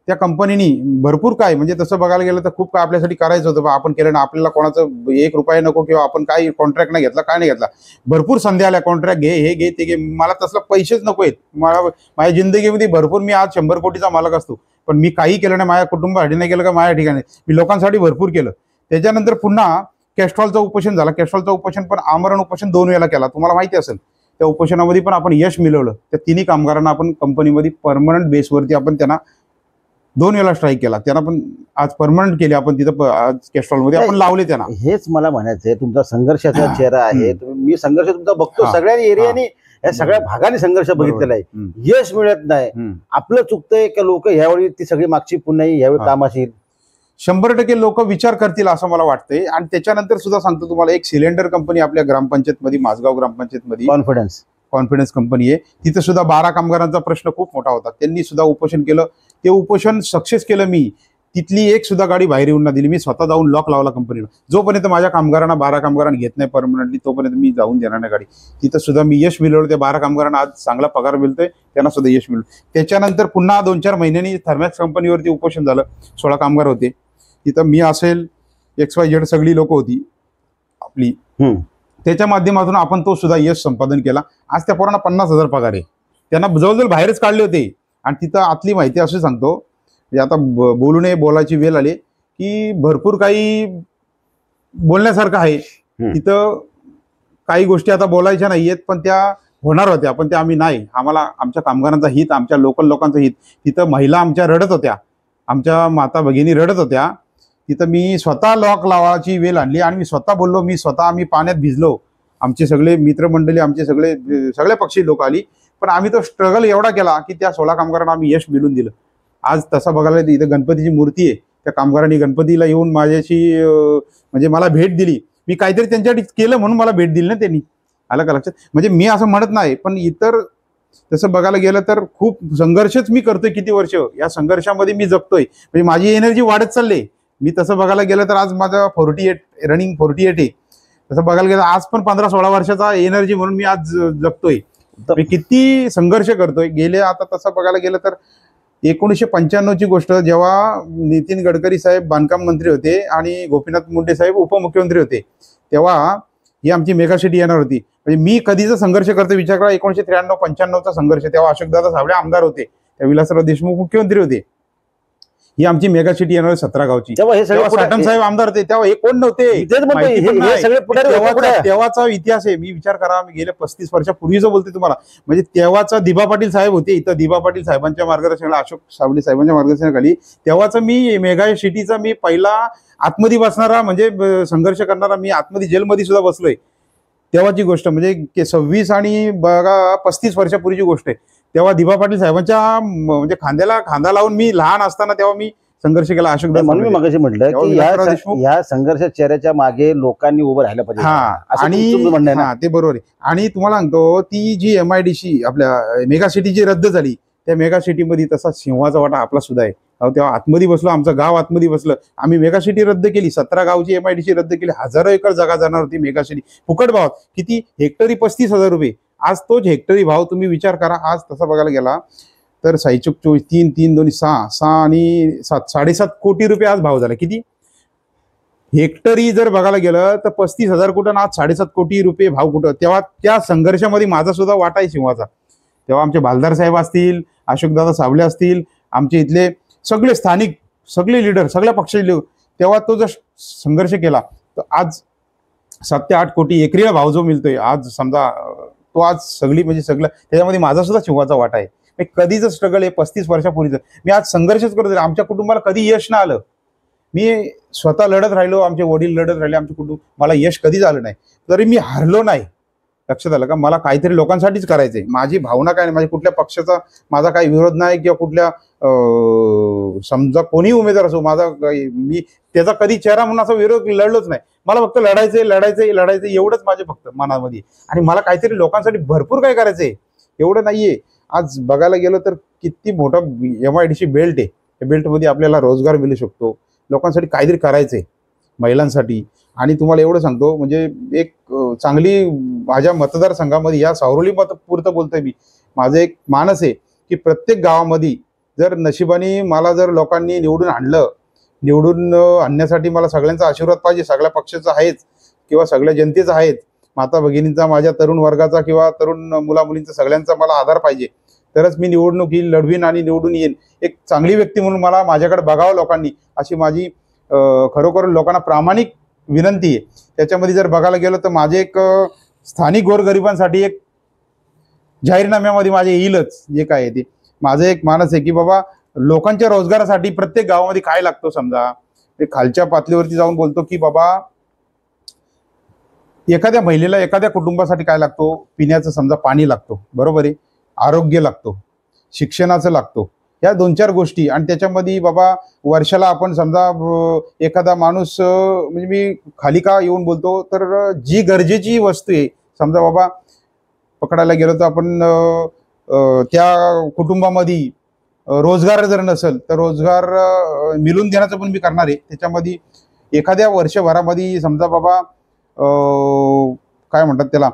त्या कंपनीनी भरपूर काय, म्हणजे तसं बघायला गेलं तर खूप काय आपल्यासाठी करायचं होतं. आपण केलं ना, आपल्याला कोणाचं 1 रुपया नको, किंवा आपण काही कॉन्ट्रॅक्ट नाही घेतला, काय नाही घेतला. भरपूर संधी आल्या, कॉन्ट्रॅक्ट घे, हे घे, ते घे. मला तसलं पैसेच नको आहेत. मला माझ्या जिंदगीमध्ये भरपूर, मी आज 100 कोटीचा मालक असतो, पण मी काही केलं नाही माझ्या कुटुंबासाठी, नाही केलं का माझ्या ठिकाणी. मी लोकांसाठी भरपूर केलं. त्याच्यानंतर पुन्हा कॅस्ट्रॉलचं उपोषण झालं. कॅस्ट्रॉलचं उपोषण पण आमरण उपोषण 2 वेळा केला, तुम्हाला माहिती असेल. त्या उपोषणामध्ये पण आपण यश मिळवलं. त्या तिन्ही कामगारांना आपण कंपनीमध्ये परमनंट बेसवरती आपण त्यांना 2 वेळा स्ट्राईक केला. त्यांना पण आज परमनंट केले आपण तिथं, आज कॅस्ट्रॉलमध्ये आपण लावले त्यांना. हेच मला म्हणायचंय, तुमचा संघर्षाचा चेहरा आहे. मी संघर्ष तुमचा बघतो, सगळ्या एरियाने, या सगळ्या भागाने संघर्ष बघितलेला आहे. यश मिळत नाही, आपलं चुकतंय का लोक ह्यावेळी ती सगळी मागची पुन्हा ह्यावेळी कामाशी 100% लोक विचार करतील असं मला वाटतंय. आणि त्याच्यानंतर सुद्धा सांगतो तुम्हाला, एक सिलेंडर कंपनी आपल्या ग्रामपंचायतमध्ये, माझगाव ग्रामपंचायतमध्ये कॉन्फिडन्स कंपनी आहे. तिथं सुद्धा 12 कामगारांचा प्रश्न खूप मोठा होता. त्यांनी सुद्धा उपोषण केलं. ते उपोषण सक्सेस केलं मी. तिथली एक सुद्धा गाडी बाहेर येऊन ना दिली. मी स्वतः जाऊन लॉक लावला कंपनीला. जोपर्यंत माझ्या कामगारांना 12 कामगारांना घेत नाही परमनंटली, तोपर्यंत मी जाऊन देणार नाही गाडी. तिथं सुद्धा मी यश मिळवलं. त्या 12 कामगारांना आज चांगला पगार मिळतोय, त्यांना सुद्धा यश मिळलं. त्याच्यानंतर पुन्हा 2-4 महिन्यांनी थर्मॅक्स कंपनीवरती उपोषण झालं. 16 कामगार होते तिथं, मी असेल, XYZ सगळी लोक होती आपली. त्याच्या माध्यमातून आपण तो सुद्धा यश संपादन केला. आज त्या पोरांना 50,000 पगार आहे. त्यांना जवळजवळ बाहेरच काढले होते. आणि तिथं आतली माहिती असं सांगतो, म्हणजे आता बोलू नये, बोलायची वेळ आली, की भरपूर काही बोलण्यासारखं आहे तिथं. काही गोष्टी आता बोलायच्या नाहीयेत, पण त्या होणार होत्या, पण त्या आम्ही नाही. आम्हाला आमच्या कामगारांचा हित, आमच्या लोकल लोकांचं हित. तिथं महिला आमच्या रडत होत्या, आमच्या माता भगिनी रडत होत्या. तिथं मी स्वतः लॉक लावायची वेळ आणली आणि मी स्वतः बोललो. आम्ही पाण्यात भिजलो. आमचे सगळे मित्रमंडळी, आमचे सगळे पक्षी लोक आली. पण आम्ही तो स्ट्रगल एवढा केला की त्या 16 कामगारांना आम्ही यश मिळवून दिलं. आज तसं बघायला इथं गणपतीची मूर्ती आहे. त्या कामगारांनी गणपतीला येऊन माझ्याशी म्हणजे मला भेट दिली. मी काहीतरी त्यांच्यासाठी केलं म्हणून मला भेट दिली ना त्यांनी. आलं का लक्षात? म्हणजे मी असं म्हणत नाही, पण इतर तसं बघायला गेलं तर खूप संघर्षच मी करतोय किती वर्ष. या संघर्षामध्ये मी जगतोय, म्हणजे माझी एनर्जी वाढत चालली. मी तसं बघायला गेलं तर आज माझा 48 रनिंग 48 आहे. तसं बघायला गेलं आज पण 15-16 वर्षाचा एनर्जी म्हणून मी आज जगतोय. मी किती संघर्ष करतोय. गेले आता तसं बघायला गेलं तर 1995ची गोष्ट, जेव्हा नितीन गडकरी साहेब बांधकाम मंत्री होते आणि गोपीनाथ मुंडे साहेब उपमुख्यमंत्री होते, तेव्हा ही आमची मेगा सिटी येणार होती. म्हणजे मी कधीचा संघर्ष करतो विचार करा. 1993-95चा संघर्ष. तेव्हा अशोकदादा साबळे आमदार होते, त्या विलासराव देशमुख मुख्यमंत्री होते. ही आमची मेगा सिटी येणार 17 गावची. तेव्हा हे सगळे साठम साहेब आमदार होते. तेव्हा हे कोण नव्हते. तेव्हाचा इतिहास आहे. मी विचार करा, मी गेल्या 35 वर्षापूर्वीचं बोलते तुम्हाला. म्हणजे तेव्हाचा दिबा पाटील साहेब होते इथं. दिबा पाटील साहेबांच्या मार्गदर्शनाखाली, अशोक साबळे साहेबांच्या मार्गदर्शनाखाली तेव्हाचा मी मेगा सिटीचा मी पहिला आतमध्ये बसणारा, म्हणजे संघर्ष करणारा, मी आतमध्ये जेलमध्ये सुद्धा बसलोय. तेव्हाची गोष्ट म्हणजे 26 आणि बघा 35 वर्षापूर्वीची गोष्ट आहे. तेव्हा दिबा पाटील साहेबांच्या म्हणजे खांद्याला खांदा लावून मी लहान असताना तेव्हा मी संघर्ष केला अशोक म्हणून मी मगाशी म्हटलं की विलासराव देशमुख या संघर्ष चेहऱ्याच्या मागे लोकांनी उभं राहायला पाहिजे. आणि म्हणणं आहे ना? ते बरोबर आहे. आणि तुम्हाला सांगतो ती जी MIDC आपल्या मेगा सिटी जी रद्द झाली त्या मेगा सिटीमध्ये तसा सिंहाचा वाटा आपला सुद्धा आहे. तेव्हा आतमध्ये बसलो, आमचं गाव आतमध्ये बसलं, आम्ही मेगा सिटी रद्द केली, 17 गावची MIDC रद्द केली, हजारो एकर जागा जाणार होती मेगा सिटी फुकट भावात. किती हेक्टरी? 35,000 रुपये. आज तोच हेक्टरी भाव तुम्ही विचार करा. आज तसा बघायला गेला तर 24 3 3 2 6 आणि 7 7.5 कोटी रुपये आज भाव झाला. किती हेक्टरी जर बघायला गेलं तर 35,000 कुठं, आज 7.5 कोटी रुपये भाव कुठं. तेव्हा त्या संघर्षामध्ये माझा सुद्धा वाटा आहे सिंहाचा. तेव्हा आमचे भालदार साहेब असतील, अशोकदादा साबळे असतील, आमचे इथले सगळे स्थानिक सगळे लीडर, सगळ्या पक्षाचे तेव्हा तो जर संघर्ष केला तर आज 7 ते 8 कोटी एकरीला भाव जो मिळतोय आज समजा तो आज सगळी म्हणजे सगळं त्याच्यामध्ये माझा सुद्धा सिंहाचा वाटा आहे. कधीच स्ट्रगल आहे 35 वर्षापूर्वीचं. मी आज संघर्षच करत राहिलो. आमच्या कुटुंबाला कधी यश नाही आलं. मी स्वतः लढत राहिलो, आमचे वडील लढत राहिले, आमचे कुटुंब, मला यश कधीच आलं नाही. तरी मी हारलो नाही. लक्षात आलं का? मला काहीतरी लोकांसाठीच करायचंय. माझी भावना काय नाही, माझ्या कुठल्या पक्षाचा माझा काही विरोध नाही किंवा कुठल्या समजा कोणी उमेदवार असो माझा मी त्याचा कधी चेहरा म्हणून असा विरोध लढलोच नाही. मला फक्त लढायचंय एवढंच माझे फक्त मनामध्ये. आणि मला काहीतरी लोकांसाठी भरपूर काय करायचंय एवढं नाहीये. आज बघायला गेलो तर किती मोठा MIDC बेल्ट आहे. त्या बेल्टमध्ये आपल्याला रोजगार मिळू शकतो. लोकांसाठी काहीतरी करायचंय महिलांसाठी. आणि तुम्हाला एवढं सांगतो म्हणजे एक चांगली माझ्या मतदारसंघामध्ये या सावरोली पुरतं बोलतोय मी. माझं एक मानस आहे की प्रत्येक गावामध्ये जर नशिबाने मला जर लोकांनी निवडून आणण्यासाठी मला सगळ्यांचा आशीर्वाद पाहिजे. सगळ्या पक्षाचा आहेच किंवा सगळ्या जनतेचा आहेच, माता भगिनींचा, माझ्या तरुण वर्गाचा किंवा तरुण मुलामुलींचा सगळ्यांचा मला आधार पाहिजे. तरच मी निवडणूक लढवीन आणि निवडून येईन. एक चांगली व्यक्ती म्हणून मला माझ्याकडे बघावं लोकांनी अशी माझी खरोखर लोकांना प्रामाणिक विनंती आहे. त्याच्यामध्ये जर बघायला गेलं तर माझे एक स्थानिक गोरगरिबांसाठी एक जाहीरनाम्यामध्ये माझे येईलच जे काय आहे ते. माझं एक मानस आहे की बाबा लोकांच्या रोजगारासाठी प्रत्येक गावामध्ये काय लागतो समजा ते खालच्या पातळीवरती जाऊन बोलतो की बाबा एखाद्या महिलेला एखाद्या कुटुंबासाठी काय लागतो, पिण्याचं समजा पाणी लागतो, बरोबर आहे, आरोग्य लागतो, शिक्षणाचं लागतो, या 2-4 गोष्टी. आणि त्याच्यामध्ये बाबा वर्षाला आपण समजा एखादा माणूस म्हणजे मी खाली का येऊन बोलतो तर जी गरजेची वस्तू आहे समजा बाबा पकडायला गेलो तर आपण त्या कुटुंबामध्ये रोजगार जर नसेल तर रोजगार मिळून देण्याचं पण मी करणार आहे. त्याच्यामध्ये एखाद्या वर्षभरामध्ये समजा बाबा काय म्हणतात त्याला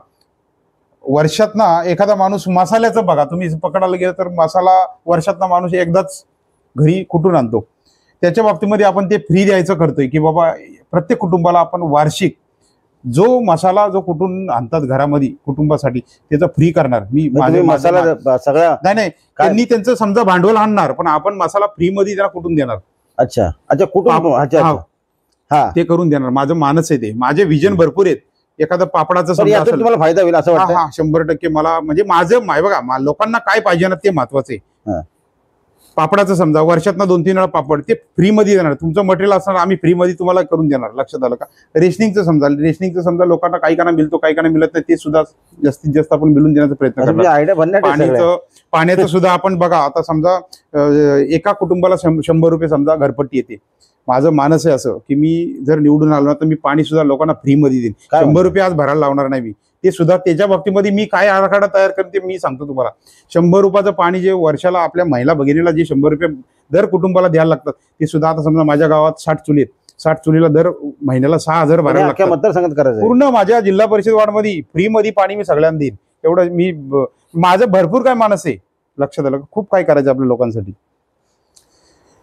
वर्षातनं एखादा माणूस मसाल्याचं बघा तुम्ही पकडायला गेलं तर मसाला वर्षातनं माणूस एकदाच घरी कुठून आणतो. त्याच्या बाबतीमध्ये आपण ते फ्री द्यायचं करतोय की बाबा प्रत्येक कुटुंबाला आपण वार्षिक जो मसाला जो कुठून आणतात घरामध्ये कुटुंबासाठी त्याचं फ्री करणार. मी मसाला सगळा नाही त्यांनी त्यांचं समजा भांडवल आणणार पण आपण मसाला फ्री मध्ये त्यांना कुठून देणार. अच्छा कुठून ते करून देणार. माझं मानस आहे ते. माझे विजन भरपूर आहेत. एखादं पापडाचं तुम्हाला फायदा होईल असं वाटतं. 100% मला म्हणजे माझं बघा लोकांना काय पाहिजे ना ते महत्वाचं आहे. पापडाचं समजा वर्षातनं 2-3 वेळा पापड ते फ्री मध्ये देणार. तुमचं मटेरियल असणार आम्ही फ्री मध्ये तुम्हाला करून देणार. लक्षात आलं का? रेशनिंगचं समजा लोकांना काही काना मिळतो काही काना मिळत नाही ते सुद्धा जास्तीत जास्त आपण मिळून देण्याचा प्रयत्न करणार. पाण्याचं सुद्धा आपण बघा आता समजा एका कुटुंबाला 100 रुपये समजा घरपट्टी येते. माझं मानस आहे असं की मी जर निवडून आलो ना तर मी पाणी सुद्धा लोकांना फ्री मध्ये देईन. 100 रुपये आज भरायला लावणार नाही मी. ते सुद्धा त्याच्या बाबतीमध्ये मी काय आराखडा तयार करते मी सांगतो तुम्हाला. 100 रुपयाचं पाणी जे वर्षाला आपल्या महिला भगिनीला जे 100 रुपये दर कुटुंबाला द्यायला लागतात ते सुद्धा आता समजा माझ्या गावात 60 चुली आहेत. 60 चुलीला दर महिन्याला 6,000 भरायला लागतात. मतदारसंघात करायचं पूर्ण माझ्या जिल्हा परिषद वार्डमध्ये फ्री मध्ये पाणी मी सगळ्यांना देईन. एवढं मी माझं भरपूर काय मानस आहे. लक्षात आलं. खूप काय करायचं आपल्या लोकांसाठी.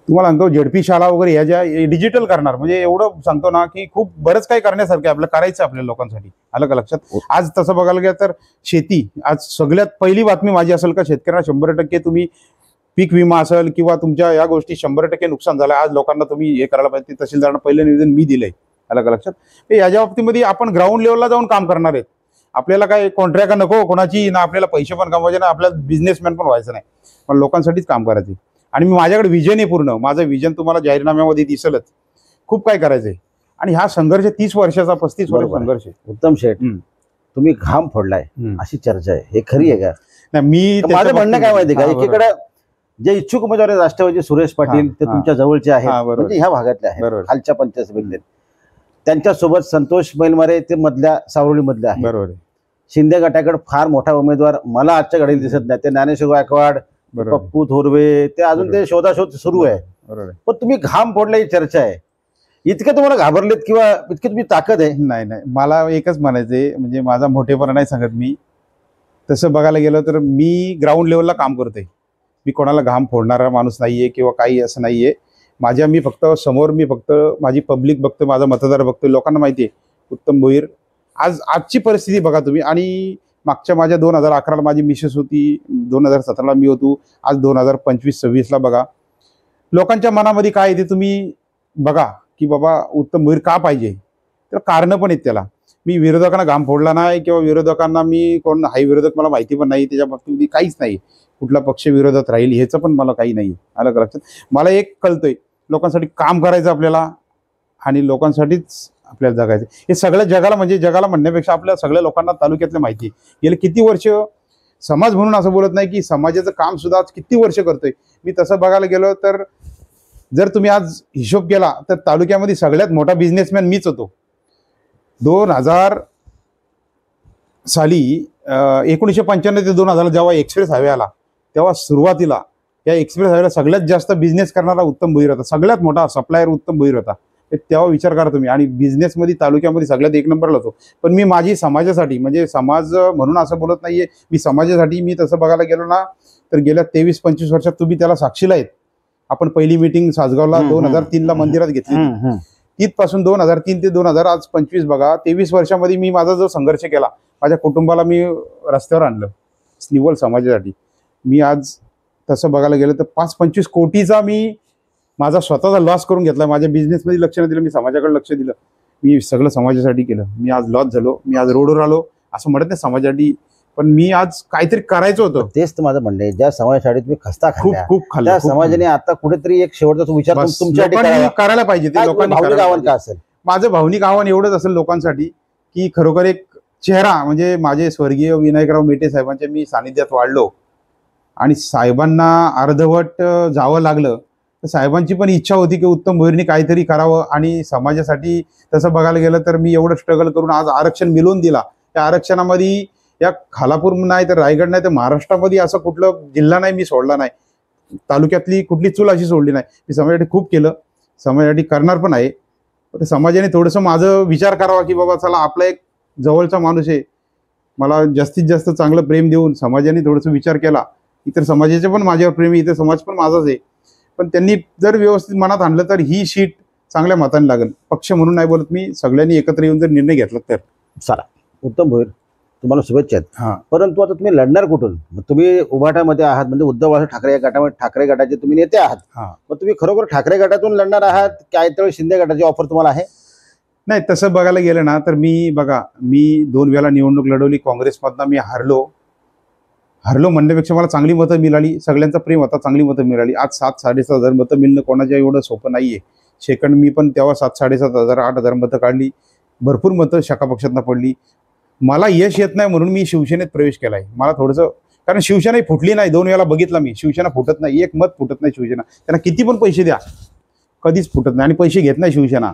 तुम्हाला सांगतो झेडपी शाळा वगैरे ह्या ज्या डिजिटल करणार म्हणजे एवढं सांगतो ना की खूप बरंच काही करण्यासारखं आपलं करायचं आपल्या लोकांसाठी. आलं का लक्षात? आज तसं बघायला गेलं तर शेती आज सगळ्यात पहिली बातमी माझी असेल का शेतकऱ्यांना 100% तुम्ही पीक विमा असेल किंवा तुमच्या या गोष्टी 100% नुकसान झालं आज लोकांना तुम्ही हे करायला पाहिजे. तहसीलदारांना पहिलं निवेदन मी दिलंय. आलं का लक्षात? याच्या बाबतीमध्ये आपण ग्राउंड लेवलला जाऊन काम करणार आहेत. आपल्याला काय कॉन्ट्रॅक्ट नको कोणाची ना आपल्याला पैसे पण कमवायचे ना आपल्याला बिझनेसमॅन पण व्हायचं नाही पण लोकांसाठीच काम करायचं. आणि मी माझ्याकडे विजन आहे पूर्ण. माझं विजन तुम्हाला जाहीरनाम्यामध्ये दिसेलच. खूप काय करायचंय आणि हा संघर्ष 30 वर्षाचा 35 वर्ष संघर्ष आहे. उत्तम शेठ तुम्ही घाम फोडलाय अशी चर्चा आहे. हे खरी आहे का? नाही मी माझं म्हणणं काय माहिती का एकीकडे जे इच्छुक उमेदवार आहेत राष्ट्रवादी सुरेश पाटील ते तुमच्या जवळचे आहेत, म्हणजे ह्या भागातले आहेत, खालच्या पंचायत समितीत. त्यांच्यासोबत संतोष बैलमारे ते मधल्या सावरोळी मधले आहेत. बरोबर. शिंदे गटाकडे फार मोठा उमेदवार मला आजच्या घडीला दिसत नाही. ते ज्ञानेश्वर गायकवाड, पप्पू थोरवे, ते अजून ते शोधाशोध सुरू आहे. पण तुम्ही घाम फोडल्याची चर्चा आहे. इतके तुम्हाला घाबरलेत किंवा इतकी तुम्ही ताकद आहे? नाही, मला एकच म्हणायचंय, म्हणजे माझा मोठेपणा नाही सांगत मी. तसं बघायला गेलं तर मी ग्राउंड लेवलला काम करतोय. मी कोणाला घाम फोडणारा माणूस नाहीये किंवा काही असं नाहीये. मी फक्त समोर माझी पब्लिक बघतो, माझा मतदार बघतोय. लोकांना माहिती आहे उत्तम भोईर. आजची परिस्थिती बघा तुम्ही. आणि मागच्या माझ्या 2011ला माझी मिसेस होती, 2017ला मी होतो, आज 2025-26ला बघा लोकांच्या मनामध्ये काय येते तुम्ही बघा, की बाबा उत्तम भोईर का पाहिजे. तर कारणं पण आहेत त्याला. मी विरोधकांना घाम फोडला नाही किंवा विरोधकांना मी कोण हाय विरोधक मला माहिती पण नाही, त्याच्या बाबतीत काहीच नाही. कुठला पक्ष विरोधात राहील ह्याचं पण मला काही नाही. आलं लक्षात. मला एक कळतंय, लोकांसाठी काम करायचं आपल्याला आणि लोकांसाठीच आपल्याला जगायचं. हे सगळ्या जगाला, म्हणजे जगाला म्हणण्यापेक्षा आपल्या सगळ्या लोकांना तालुक्यातल्या माहिती आहे. गेले किती वर्ष समाज म्हणून असं बोलत नाही, की समाजाचं काम सुद्धा आज किती वर्ष करतोय. मी तसं बघायला गेलो तर जर तुम्ही आज हिशोब केला तर तालुक्यामध्ये सगळ्यात मोठा बिझनेसमॅन मीच होतो. 2000 साली 1995 ते 2000 जेव्हा एक्सप्रेस हायवे आला तेव्हा सुरुवातीला या एक्सप्रेस हायवेला सगळ्यात जास्त बिझनेस करणारा उत्तम भोईर होता. सगळ्यात मोठा सप्लायर उत्तम भोईर होता. तेव्हा विचार करा तुम्ही. आणि बिझनेसमध्ये तालुक्यामध्ये सगळ्यात एक नंबरला होतो. पण मी माझी समाजासाठी, म्हणजे समाज म्हणून असं बोलत नाहीये, मी समाजासाठी मी तसं बघायला गेलो ना तर गेल्या 23-25 वर्षात तुम्ही त्याला साक्षीला आहेत. आपण पहिली मीटिंग सासगावला 2003ला मंदिरात घेतली. तिथपासून 2003 ते 2025 बघा, 23 वर्षामध्ये मी माझा जो संघर्ष केला, माझ्या कुटुंबाला मी रस्त्यावर आणलं निव्वळ समाजासाठी. मी आज तसं बघायला गेलं तर 5-25 कोटीचा मी माझा स्वतःचा लॉस करून घेतला. माझ्या बिझनेसमध्ये लक्ष न दिलं, मी समाजाकडे लक्ष दिलं. मी सगळं समाजासाठी केलं. मी आज लॉस झालो, मी आज रोडवर आलो असं म्हणत नाही समाजासाठी, पण मी आज काहीतरी करायचं होतं. तेच तर माझं म्हणणं आहे. ज्या समाजासाठी तुम्ही खस्ता खूप खाल्ला, त्या समाजाने आता कुठेतरी एक शेवटचा विचार तुमच्या करायला पाहिजे. ते लोकांनी आव्हान का असेल? माझं भावनिक आव्हान एवढंच असेल लोकांसाठी, की खरोखर एक चेहरा, म्हणजे माझे स्वर्गीय विनायकराव मेटे साहेबांच्या मी सानिध्यात वाढलो आणि साहेबांना अर्धवट जावं लागलं. तर साहेबांची पण इच्छा होती की उत्तम भोईरनी काहीतरी करावं आणि समाजासाठी. तसं बघायला गेलं तर मी एवढं स्ट्रगल करून आज आरक्षण मिळवून दिला. त्या आरक्षणामध्ये या खालापूर नाही तर रायगड नाही तर महाराष्ट्रामध्ये असं कुठलं जिल्हा नाही मी सोडला नाही. तालुक्यातली कुठली चूल अशी सोडली नाही. मी समाजासाठी खूप केलं, समाजासाठी करणार पण आहे. तर समाजाने थोडंसं माझं विचार करावा, की बाबा चला आपला एक जवळचा माणूस आहे, मला जास्तीत जास्त चांगलं प्रेम देऊन समाजाने थोडंसं विचार केला. इतर समाजाचे पण माझ्यावर प्रेम आहे, इतर समाज पण माझाच आहे. पण त्यांनी जर व्यवस्थित मनात आणलं तर ही सीट चांगल्या मताने लागेल. पक्ष म्हणून नाही बोलत मी, सगळ्यांनी एकत्र येऊन जर निर्णय घेतला तर. चला, उत्तम भोईर तुम्हाला शुभेच्छा आहेत. परंतु आता तुम्ही लढणार कुठून? तुम्ही उभाटामध्ये आहात, म्हणजे उद्धव बाळासाहेब ठाकरे या गटामध्ये ठाकरे गटाचे तुम्ही नेते आहात. मग तुम्ही खरोखर ठाकरे गटातून लढणार आहात काय तर शिंदे गटाची ऑफर तुम्हाला आहे? नाही, तसं बघायला गेलं ना तर मी 2 वेळा निवडणूक लढवली. काँग्रेसमधनं मी हरलो म्हणण्यापेक्षा मला चांगली मतं मिळाली. सगळ्यांचा प्रेम होता, चांगली मतं मिळाली. आज 7-7.5 हजार मतं मिळणं कोणाच्या एवढं सोपं नाहीये. सेकंड मी पण तेव्हा 7-7.5 हजार 8 हजार मतं काढली. भरपूर मतं शका पक्षातनं पडली. मला यश येत नाही म्हणून मी शिवसेनेत प्रवेश केलाय. मला थोडंसं, कारण शिवसेना फुटली नाही. 2 वेळा बघितला मी, शिवसेना फुटत नाही, एक मत फुटत नाही शिवसेना. त्यांना किती पण पैसे द्या कधीच फुटत नाही आणि पैसे घेत नाही शिवसेना.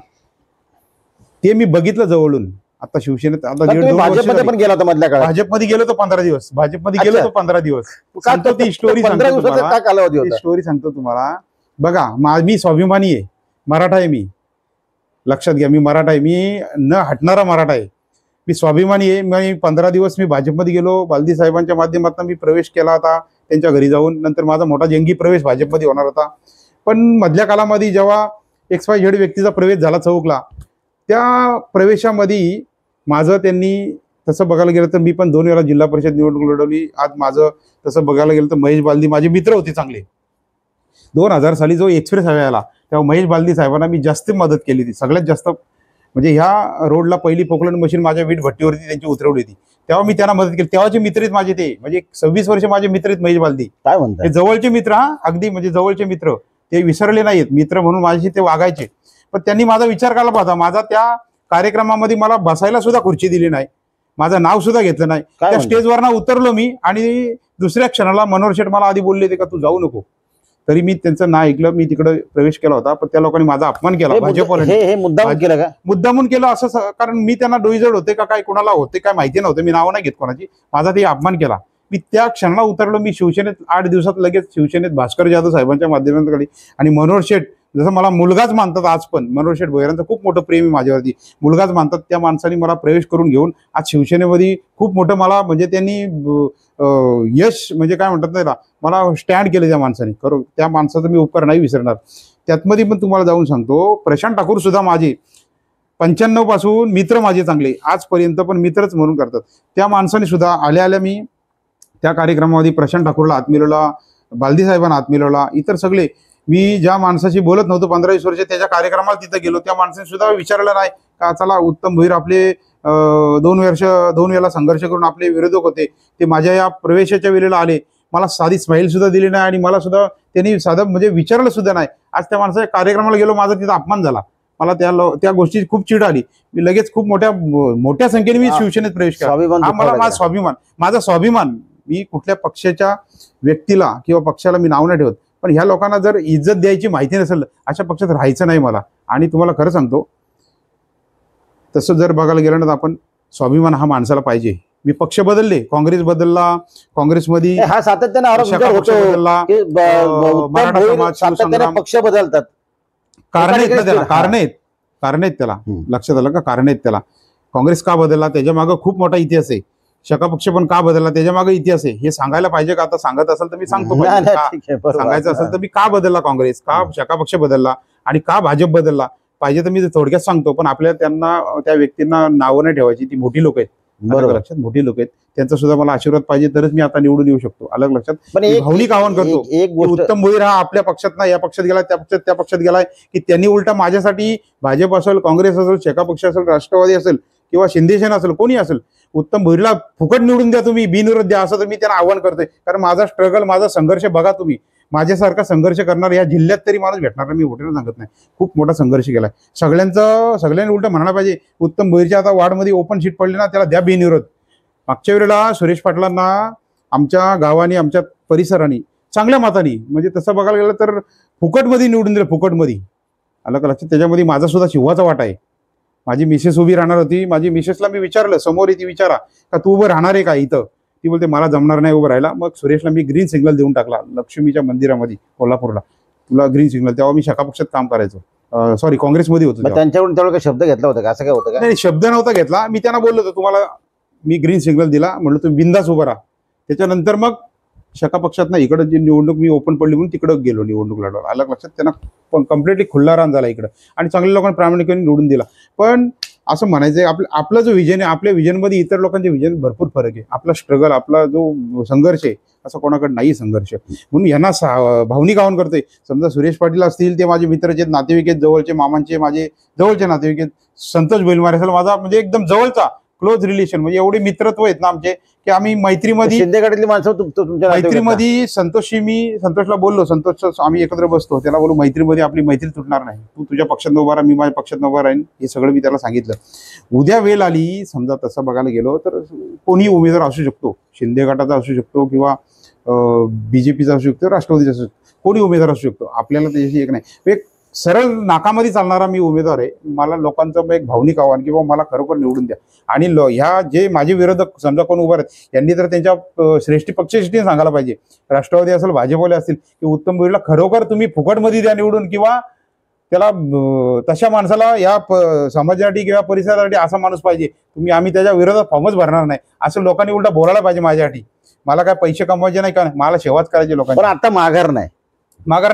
ते मी बघितलं जवळून. आता शिवसेनेत भाजपमध्ये पण गेला होता मधल्या काळात? भाजपमध्ये गेलो तो 15 दिवस. भाजपमध्ये गेलो तो 15 दिवस. सांगतो ती स्टोरी, स्टोरी सांगतो तुम्हाला. बघा, मी स्वाभिमानी आहे, मराठा आहे. मी लक्षात घ्या, मी मराठा आहे. मी न हटणारा मराठा आहे. मी स्वाभिमानी आहे. मी 15 दिवस मी भाजपमध्ये गेलो. बालदी साहेबांच्या माध्यमातून मी प्रवेश केला होता त्यांच्या घरी जाऊन. नंतर माझा मोठा जंगी प्रवेश भाजपमध्ये होणार होता. पण मधल्या काळामध्ये जेव्हा XYZ व्यक्तीचा प्रवेश झाला चौकला, त्या प्रवेशामध्ये माझं त्यांनी, तसं बघायला गेलं तर मी पण 2 वेळा जिल्हा परिषद निवडणूक लढवली. आज माझं तसं बघायला गेलं तर महेश बालदी माझे मित्र होते चांगले. 2000 साली जो एक्सप्रेस हायवे आला तेव्हा महेश बालदी साहेबांना मी जास्त मदत केली होती. सगळ्यात जास्त, म्हणजे ह्या रोडला पहिली पोकलन मशीन माझ्या वीट भट्टीवरती त्यांची उतरवली होती, तेव्हा मी त्यांना मदत केली. तेव्हाचे मित्र आहेत माझे, ते म्हणजे 26 वर्ष माझे मित्र आहेत महेश बालदी. काय म्हणतात? ते जवळचे मित्र, अगदी म्हणजे जवळचे मित्र, ते विसरले नाहीत. मित्र म्हणून माझ्याशी ते वागायचे. पण त्यांनी माझा विचार केला पाहिजे. माझा त्या कार्यक्रमामध्ये मला बसायला सुद्धा खुर्ची दिली नाही, माझं नाव सुद्धा घेतलं नाही. त्या स्टेजवर उतरलो मी आणि दुसऱ्या क्षणाला मनोहर शेठ मला आधी बोलले होते का तू जाऊ नको. तरी मी त्यांचं ना ऐकलं, मी तिकडे प्रवेश केला होता, पण त्या लोकांनी माझा अपमान केला. भाजपवाले हे मुद्दाम केलं का? मुद्दामून केलं असं, कारण मी त्यांना डोईजड होते का काय, कोणाला होते काय माहिती नव्हतं, मी नाव नाही घेत कोणाची, माझा ते अपमान केला. मी त्या क्षणाला उतरलो. मी शिवसेनेत 8 दिवसात लगेच शिवसेनेत भास्कर जाधव साहेबांच्या माध्यमातून आणि मनोहर शेठ, जसं मला मुलगाच मानतात आज, पण मनोहर शेठ भोयरांचं खूप मोठं प्रेम आहे माझ्यावरती, मुलगाच मानतात. त्या माणसाने मला प्रवेश करून घेऊन आज शिवसेनेमध्ये खूप मोठं मला म्हणजे त्यांनी यश म्हणजे काय म्हणतात त्याला, मला स्टँड केलं त्या माणसाने. खरं त्या माणसाचा मी उपकार नाही विसरणार. त्यातमध्ये पण तुम्हाला जाऊन सांगतो, प्रशांत ठाकूर सुद्धा माझे 95 पासून मित्र माझे चांगले आजपर्यंत पण मित्रच म्हणून करतात. त्या माणसाने सुद्धा आल्या मी त्या कार्यक्रमामध्ये प्रशांत ठाकूरला हात मिळवला, बालदी साहेबांना हात मिळवला, इतर सगळे. मी ज्या माणसाशी बोलत नव्हतो 15-20 वर्ष, त्याच्या कार्यक्रमाला तिथं गेलो. त्या माणसाने सुद्धा विचारलं नाही का चला उत्तम भोईर आपले 2 वेळा संघर्ष करून आपले विरोधक होते, ते माझ्या या प्रवेशाच्या वेळेला आले, मला साधी स्माईल सुद्धा दिली नाही आणि मला सुद्धा त्यांनी साधं म्हणजे विचारलं सुद्धा नाही. आज त्या माणसाच्या कार्यक्रमाला गेलो, माझा तिथं अपमान झाला. मला त्या गोष्टी खूप चिड आली. मी लगेच खूप मोठ्या संख्येने मी शिवसेनेत प्रवेश केला. हा मला माझा स्वाभिमान. मी कुठल्या पक्षाच्या व्यक्तीला किंवा पक्षाला मी नाव नाही ठेवत, पण ह्या लोकांना जर इज्जत द्यायची माहिती नसेल, अशा पक्षात राहायचं नाही मला. आणि तुम्हाला खरं सांगतो, तसं जर बघायला गेलं ना, आपण स्वाभिमान हा माणसाला पाहिजे. मी पक्ष बदलले, काँग्रेस बदलला, काँग्रेसमध्ये हा सातत्याने आरोप बदलला, मराठा समाज, शिवसंग्राम पक्ष बदलतात. कारण आहेत त्याला, लक्षात आलं का? कारण आहेत त्याला. काँग्रेस का बदलला त्याच्या मागे खूप मोठा इतिहास आहे. शका पक्ष पण का बदलला त्याच्या मागे इतिहास आहे. हे सांगायला पाहिजे का? आता सांगत असेल तर मी सांगतो. सांगायचं असेल तर मी का बदलला काँग्रेस, का शका पक्ष बदलला आणि का भाजप बदलला पाहिजे तर मी थोडक्यात सांगतो. पण आपल्या त्या व्यक्तींना नावं नाही ठेवायची. ती मोठी लोक आहेत, बरोबर लक्षात, मोठी लोक आहेत. त्यांचा सुद्धा मला आशीर्वाद पाहिजे तरच मी आता निवडून येऊ शकतो. अलग लक्षात. भावनिक आवाहन करतो. उत्तम भोईर हा आपल्या पक्षात नाही, या पक्षात गेला, त्या पक्षात गेलाय, की त्यांनी उलटा माझ्यासाठी भाजप असेल, काँग्रेस असेल, शेका पक्ष असेल, राष्ट्रवादी असेल किंवा शिंदेसेना असेल, कोणी असेल, उत्तम भोईरला फुकट निवडून द्या तुम्ही, बिनविरोध द्या, असं तर मी त्यांना आव्हान करतोय. कारण माझा स्ट्रगल, माझा संघर्ष बघा तुम्ही. माझ्यासारखा संघर्ष करणार या जिल्ह्यात तरी माणूस भेटणार नाही, मी मोठ्यानं सांगत नाही. खूप मोठा संघर्ष केलाय सगळ्यांनी उलट म्हणायला पाहिजे, उत्तम भोईरच्या आता वार्डमध्ये ओपन सीट पडली ना, त्याला द्या बिनविरोध. मागच्या वेळेला सुरेश पाटलांना आमच्या गावाने, आमच्या परिसराने चांगल्या मताने, म्हणजे तसं बघायला गेलं तर फुकटमध्ये निवडून दिलं, फुकटमध्ये. आलं का लक्षात? त्याच्यामध्ये माझा सुद्धा शिवाचा वाटा आहे. माझी मिसेस उभी राहणार होती. माझी मिसेसला मी विचारलं, समोर ती विचारा का तू उभं राहणार आहे का इथं? ती बोलते मला जमणार नाही उभं राहायला. मग सुरेशला मी ग्रीन सिग्नल देऊन टाकला लक्ष्मीच्या मंदिरामध्ये कोल्हापूरला, तुला ग्रीन सिग्नल. तेव्हा मी शका पक्षात काम करायचो, सॉरी काँग्रेसमध्ये होतो. त्यांच्याकडून तेवढा काही शब्द घेतला होता का? असं काय होतं का? नाही, शब्द नव्हता घेतला. मी त्यांना बोललो होतो तुम्हाला मी ग्रीन सिग्नल दिला, म्हणलं तुम्ही बिंदास उभं राहा. त्याच्यानंतर मग शका पक्षात ना इकडं जी निवडणूक मी ओपन पडली म्हणून तिकडं गेलो निवडणूक लढवायला. अलग लक्षात. त्यांना कम्प्लिटली खुल्ला रान झाला इकडं आणि चांगल्या लोकांना प्रामाणिकपणे निवडून दिला. पण असं म्हणायचंय, आपलं जो विजन आहे, आपल्या विजनमध्ये इतर लोकांचे विजन भरपूर फरक आहे. आपला स्ट्रगल, आपला जो संघर्ष आहे, असं कोणाकडे नाही संघर्ष. म्हणून यांना भावनिक आवाहन करतोय. समजा सुरेश पाटील असतील, ते माझे मित्राचे नातेवाईक आहेत, जवळचे, मामांचे माझे जवळचे नातेवाईक आहेत. संतोष बैलमारे असेल माझा म्हणजे एकदम जवळचा क्लोज रिलेशन, म्हणजे एवढे मित्रत्व आहेत ना आमचे की आम्ही मैत्रीमध्ये, शिंदे गटातली माणसं तुमच्या मैत्रीमध्ये संतोषला बोललो, संतोष आम्ही एकत्र बसतो, त्याला बोलू मैत्रीमध्ये आपली मैत्री तुटणार नाही, तू तुझ्या पक्षात उभा राहा, मी माझ्या पक्षात उभा राहीन, हे सगळं मी त्याला सांगितलं. उद्या वेळ आली समजा तसं बघायला गेलो तर कोणी उमेदवार असू शकतो, शिंदे गटाचा असू शकतो किंवा बीजेपीचा असू शकतो, राष्ट्रवादीचा असू शकतो, कोणी उमेदवार असू शकतो. आपल्याला त्याच्याशी एक नाही, एक सरळ नाकामध्ये चालणारा मी उमेदवार आहे. मला लोकांचं एक भावनिक आव्हान की बाबा मला खरोखर निवडून द्या. आणि ह्या जे माझे विरोधक समजा कोण उभा आहेत यांनी तर त्यांच्या श्रेष्ठी पक्षश्रेष्ठीने सांगायला पाहिजे, राष्ट्रवादी असेल, भाजपवाले असतील, की उत्तम भोईरला खरोखर तुम्ही फुकटमध्ये द्या निवडून, किंवा त्याला तशा माणसाला या समाजासाठी किंवा परिसरासाठी असा माणूस पाहिजे, आम्ही त्याच्या विरोधात फॉर्मच भरणार नाही, असं लोकांनी उलटा बोलायला पाहिजे माझ्यासाठी. मला काय पैसे कमवायचे नाही का, मला सेवाच करायचे लोकांना. पण आता माघार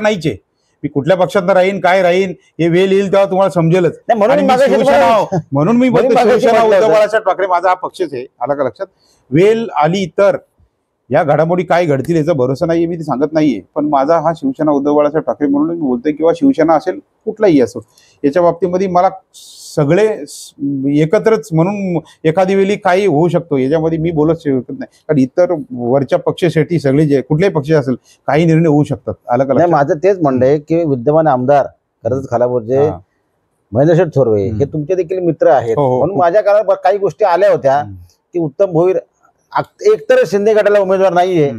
नाहीच आहे. मी कुठल्या पक्षात राहीन, काय राहीन, हे वेळ येईल तेव्हा तुम्हाला समजेलच. म्हणून मी शिवसेना उद्धव बाळासाहेब ठाकरे माझा हा पक्षच आहे. आला का लक्षात? वेळ आली तर या घडामोडी काय घडतील याचा भरोसा नाहीये, मी ते सांगत नाहीये, पण माझा हा शिवसेना उद्धव बाळासाहेब ठाकरे म्हणून मी बोलतोय, किंवा शिवसेना असेल कुठलाही असो, याच्या बाबतीमध्ये मला सगळे एकत्रच, म्हणून एखादी वेळी काही होऊ शकतो याच्यामध्ये मी बोलत शकत नाही, कारण इतर वरच्या पक्षासाठी सगळे जे कुठल्याही पक्ष असेल काही निर्णय होऊ शकतात. आलं का? माझं तेच म्हणणं आहे की विद्यमान आमदार कर्जत खालापूरचे महेंद्रशेठ थोरवे हे तुमचे देखील मित्र आहेत, म्हणून माझ्या काळात काही गोष्टी आल्या होत्या की उत्तम भोईर एकतर शिंदे गटाला उमेदवार नाहीये,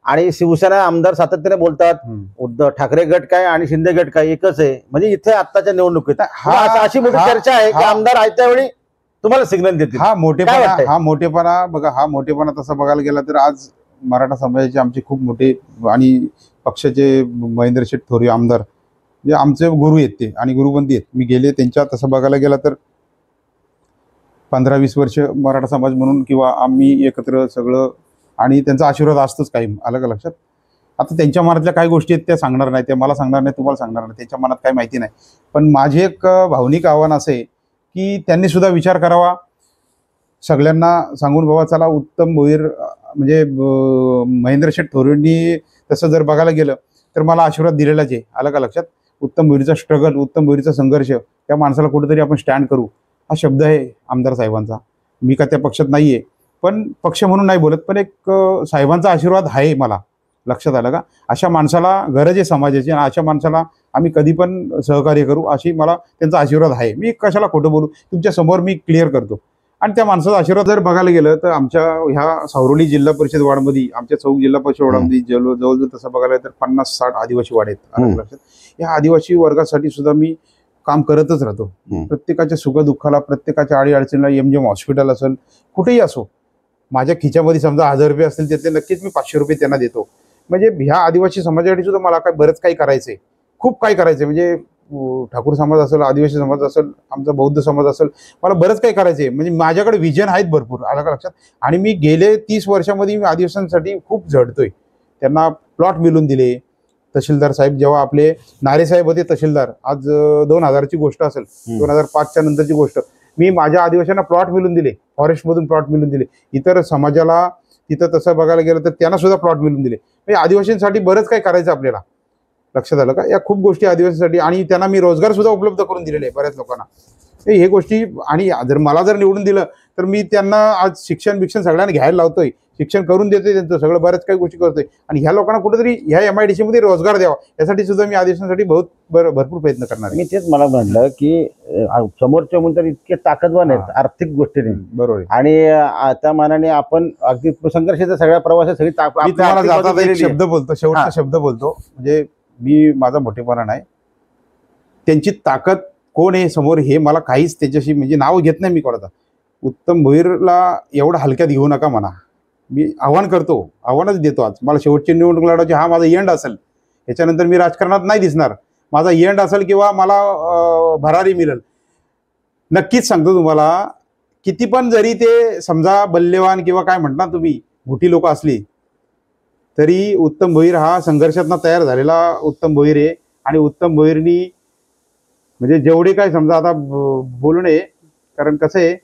आणि शिवसेना आमदार सातत्याने बोलतात उद्धव ठाकरे गट काय आणि शिंदे गट काय एकच आहे. म्हणजे इथे आत्ताच्या निवडणुकीत अशी मोठी चर्चा आहे की आमदार आयत्या वेळी तुम्हाला सिग्नल देतील. हा मोठेपणा बघा, हा मोठेपणा तसा बघायला गेला तर आज मराठा समाजाचे आमचे खूप मोठे आणि पक्षाचे महेंद्र शेठ थोरवे आमदार म्हणजे आमचे गुरु आहेत ते आणि गुरुबंदी आहेत. मी गेले त्यांच्या तसं बघायला गेला तर 15-20 वर्ष मराठा समाज म्हणून किंवा आम्ही एकत्र सगळं आणि त्यांचा आशीर्वाद असतोच कायम. आलं का लक्षात? आता त्यांच्या मनातल्या काही गोष्टी आहेत त्या सांगणार नाही, त्या मला सांगणार नाही, तुम्हाला सांगणार नाही, त्यांच्या मनात काही माहिती नाही. पण माझे एक भावनिक आव्हान असं आहे की त्यांनी सुद्धा विचार करावा, सगळ्यांना सांगून बाबा चला उत्तम भोईर म्हणजे महेंद्र शेठ थोरवेंनी तसं जर बघायला गेलं तर मला आशीर्वाद दिलेलाच आहे. आलं का लक्षात? उत्तम भोईरचा स्ट्रगल, उत्तम भोईरचा संघर्ष, त्या माणसाला कुठेतरी आपण स्टँड करू हा शब्द आहे आमदार साहेबांचा. मी का त्या पक्षात नाही आहे, पण पक्ष म्हणून नाही बोलत, पण एक साहेबांचा आशीर्वाद आहे मला. लक्षात आलं का? अशा माणसाला गरज आहे समाजाची आणि अशा माणसाला आम्ही कधी पण सहकार्य करू अशी मला त्यांचा आशीर्वाद आहे. मी कशाला खोटं बोलू, तुमच्या समोर मी क्लिअर करतो. आणि त्या माणसाचा आशीर्वाद जर बघायला गेलं तर आमच्या ह्या सावरोली जिल्हा परिषद वार्डमध्ये, आमच्या चौक जिल्हा परिषद वार्डामध्ये जवळजवळ तसं बघायला तर 50-60 आदिवासी वाड आहेत. लक्षात? या आदिवासी वर्गासाठी सुद्धा मी काम करतच राहतो. प्रत्येकाच्या सुखदुःखाला, प्रत्येकाच्या अडीअडचणीला MGM हॉस्पिटल असेल, कुठेही असो, माझ्या खिच्यामध्ये समजा 1000 रुपये असतील त्यातले नक्कीच मी 500 रुपये त्यांना देतो. म्हणजे ह्या आदिवासी समाजासाठी सुद्धा मला बरंच काही करायचंय, खूप काही करायचंय. म्हणजे ठाकूर समाज असेल, आदिवासी समाज असेल, आमचा बौद्ध समाज असेल, मला बरंच काही करायचंय. म्हणजे माझ्याकडे विजन आहेत भरपूर. आलं का लक्षात? आणि मी गेले 30 वर्षामध्ये मी आदिवासींसाठी खूप झडतोय. त्यांना प्लॉट मिळून दिले. तहसीलदार साहेब जेव्हा आपले नारे साहेब होते तहसीलदार, आज 2000ची गोष्ट असेल, 2005च्या नंतरची गोष्ट, मी माझ्या आदिवासींना प्लॉट मिळून दिले, फॉरेस्टमधून प्लॉट मिळून दिले. इतर समाजाला तिथं तसं बघायला गेलं तर त्यांना सुद्धा प्लॉट मिळून दिले. म्हणजे आदिवासींसाठी बरंच काही करायचं आपल्याला. लक्षात आलं का? या खूप गोष्टी आदिवासींसाठी, आणि त्यांना मी रोजगार सुद्धा उपलब्ध करून दिलेले आहे बऱ्याच लोकांना. हे गोष्टी, आणि मला जर निवडून दिलं तर मी त्यांना आज शिक्षण सगळ्यांना घ्यायला लावतोय, शिक्षण करून देतोय त्यांचं सगळं, बऱ्याच काही गोष्टी करतोय. आणि ह्या लोकांना कुठेतरी ह्या MIDC मध्ये रोजगार द्यावा यासाठी सुद्धा मी आदिवासींसाठी भरपूर प्रयत्न करणार आहे. मी तेच मला म्हटलं की समोरच्या म्हणून इतके ताकदवान आहेत आर्थिक गोष्टीने. बरोबर. आणि त्या मानाने आपण अगदी संघर्षाच्या सगळ्या प्रवासात सगळी एक शब्द बोलतो, शेवटचा शब्द बोलतो. म्हणजे मी माझा मोठेपणा नाही, त्यांची ताकद कोण आहे समोर हे मला काहीच त्याच्याशी म्हणजे नाव घेत नाही मी कोणाचा. उत्तम भोईरला एवढं हलक्यात घेऊ नका म्हणा. मी आव्हान करतो, आव्हानच देतो. आज मला शेवटची निवडणूक लढवायची, हा माझा एंड असेल, याच्यानंतर मी राजकारणात नाही दिसणार, माझा एंड असेल किंवा मला भरारी मिळेल. नक्कीच सांगतो तुम्हाला, किती पण जरी ते समजा बल्लेवान किंवा काय म्हणता तुम्ही मोठी लोक असली तरी उत्तम भोईर हा संघर्षातनं तयार झालेला उत्तम भोईर आहे. आणि उत्तम भोईरनी म्हणजे जेवढे काय समजा आता बोलू नये, कारण कसं आहे,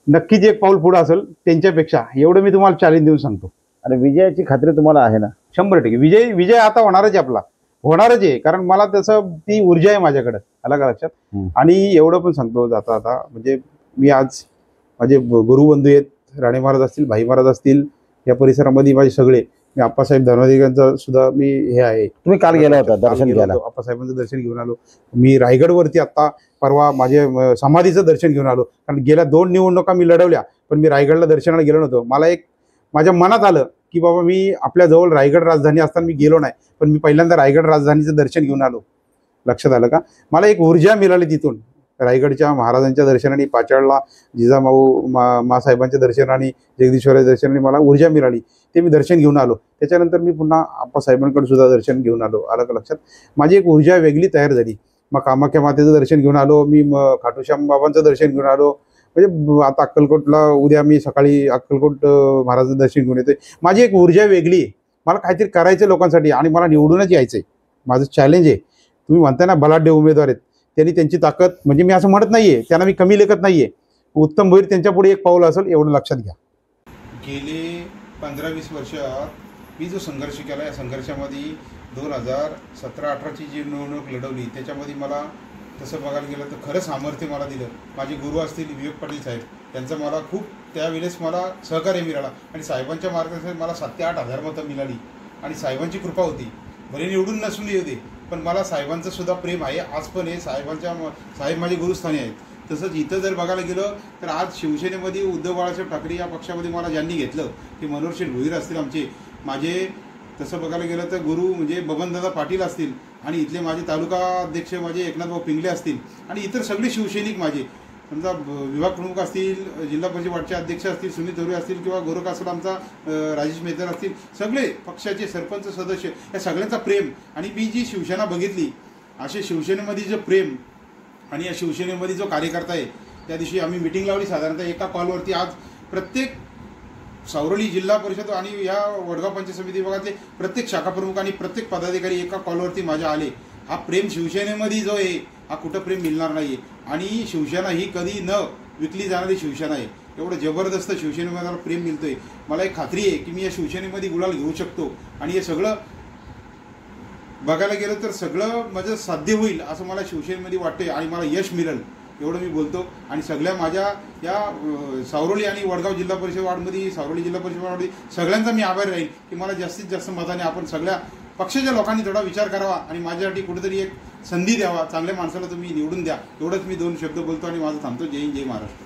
नक्कीच एक पाऊल पुढे असेल त्यांच्यापेक्षा, एवढं मी तुम्हाला चॅलेंज देऊन सांगतो. आणि विजयाची खात्री तुम्हाला आहे ना? 100% विजय आता होणारच आहे, आपला होणारच आहे. कारण मला तसं ती ऊर्जा आहे माझ्याकडे. आला का लक्षात? आणि एवढं पण सांगतो जाता आता, म्हणजे मी आज माझे गुरुबंधू आहेत, राणे महाराज असतील, भाई महाराज असतील, या परिसरामध्ये माझे सगळे, मी आप्पासाहेब धर्माधिकाऱ्यांचा सुद्धा मी हे आहे. तुम्ही काल गेला होता, दर्शन घ्यायला? आप्पासाहेबांचं दर्शन घेऊन आलो मी. रायगडवरती आता परवा माझे समाधीचं दर्शन घेऊन आलो. कारण गेल्या 2 निवडणुका मी लढवल्या, पण मी रायगडला दर्शनाला गेलो नव्हतो. मला एक माझ्या मनात आलं की बाबा मी आपल्याजवळ रायगड राजधानी असताना मी गेलो नाही, पण मी पहिल्यांदा रायगड राजधानीचं दर्शन घेऊन आलो. लक्षात आलं का? मला एक ऊर्जा मिळाली तिथून, रायगडच्या महाराजांच्या दर्शनाने, पाचाळला जिजामाऊ मासाहेबांच्या दर्शनाने, जगदीश्वराच्या दर्शनाने मला ऊर्जा मिळाली. ते मी दर्शन घेऊन आलो. त्याच्यानंतर मी पुन्हा आप्पासाहेबांकडे सुद्धा दर्शन घेऊन आलो. आलं का लक्षात? माझी एक ऊर्जा वेगळी तयार झाली. मग कामाख्या मातेचं दर्शन घेऊन आलो मी, खाटूश्याम बाबांचं दर्शन घेऊन आलो. म्हणजे आता अक्कलकोटला उद्या मी सकाळी अक्कलकोट महाराजांचं दर्शन घेऊन येतोय. माझी एक ऊर्जा वेगळी आहे. मला काहीतरी करायचं लोकांसाठी आणि मला निवडूनच यायचंय. माझं चॅलेंज आहे. तुम्ही म्हणताय ना बलाढ्य उमेदवार आहेत, त्यांनी त्यांची ताकद, म्हणजे मी असं म्हणत नाहीये, त्यांना मी कमी लेखत नाहीये. उत्तम भोईर त्यांच्या पुढे एक पाऊल असेल एवढं लक्षात घ्या. गेले 15-20 वर्षात मी जो संघर्ष केला, या संघर्षामध्ये 2017-18ची जी निवडणूक लढवली त्याच्यामध्ये मला तसं बघायला गेलं तर खरं सामर्थ्य मला दिलं. माझे गुरु असतील विवेक पाटील साहेब, त्यांचं मला खूप त्यावेळेस मला सहकार्य मिळालं. आणि साहेबांच्या मार्गदर्शनात मला 7 ते 8 हजार मतं मिळाली. आणि साहेबांची कृपा होती. भले निवडून नसून येऊ दे, पण मला साहेबांचं सुद्धा प्रेम आहे आज पण आहे. साहेब माझे गुरुस्थानी आहेत. तसंच इथं जर बघायला गेलं तर आज शिवसेनेमध्ये उद्धव बाळासाहेब ठाकरे या पक्षामध्ये मला ज्यांनी घेतलं ते मनोहर शेठ भोईर असतील, आमचे माझे तसं बघायला गेलं तर गुरु म्हणजे बबनदादा पाटील असतील आणि इथले माझे तालुका अध्यक्ष माझे एकनाथभाऊ पिंगले असतील आणि इतर सगळे शिवसैनिक माझे समजा विभाग प्रमुख असतील, जिल्हा परिषद वार्डचे अध्यक्ष असतील, सुनील धोरे असतील किंवा गोरखआसला आमचा राजेश मेहतर असतील, सगळे पक्षाचे सरपंच सदस्य या सगळ्यांचा प्रेम आणि मी जी शिवसेना बघितली असे शिवसेनेमध्ये जे प्रेम आणि या शिवसेनेमध्ये जो कार्यकर्ता आहे त्या दिवशी आम्ही मिटिंग लावली साधारणतः एका कॉलवरती. आज प्रत्येक सावरली जिल्हा परिषद आणि या वडगाव पंचायत समिती विभागातले प्रत्येक शाखा प्रमुख आणि प्रत्येक पदाधिकारी एका कॉलवरती माझ्या आले. हा प्रेम शिवसेनेमध्ये जो आहे हा कुठं प्रेम मिळणार नाही आणि शिवसेना ही कधी न विकली जाणारी शिवसेना आहे. एवढं जबरदस्त शिवसेनेमध्ये मला प्रेम मिळतोय. मला एक खात्री आहे की मी या शिवसेनेमध्ये गुलाल घेऊ शकतो आणि हे सगळं बघायला गेलं तर सगळं माझं साध्य होईल असं मला शिवसेनेमध्ये वाटतंय आणि मला यश मिळेल एवढं मी बोलतो. आणि सगळ्या माझ्या या सावरोली आणि वडगाव जिल्हा परिषद वार्डमध्ये सावरोली जिल्हा परिषद वार्डमध्ये सगळ्यांचा मी आभारी राहील की मला जास्तीत जास्त मताने आपण सगळ्या पक्षाच्या लोकांनी थोडा विचार करावा आणि माझ्यासाठी कुठेतरी एक संधी द्यावा. चांगल्या माणसाला तुम्ही निवडून द्या. एवढंच मी 2 शब्द बोलतो आणि माझं थांबतो. जय हिंद, जय महाराष्ट्र.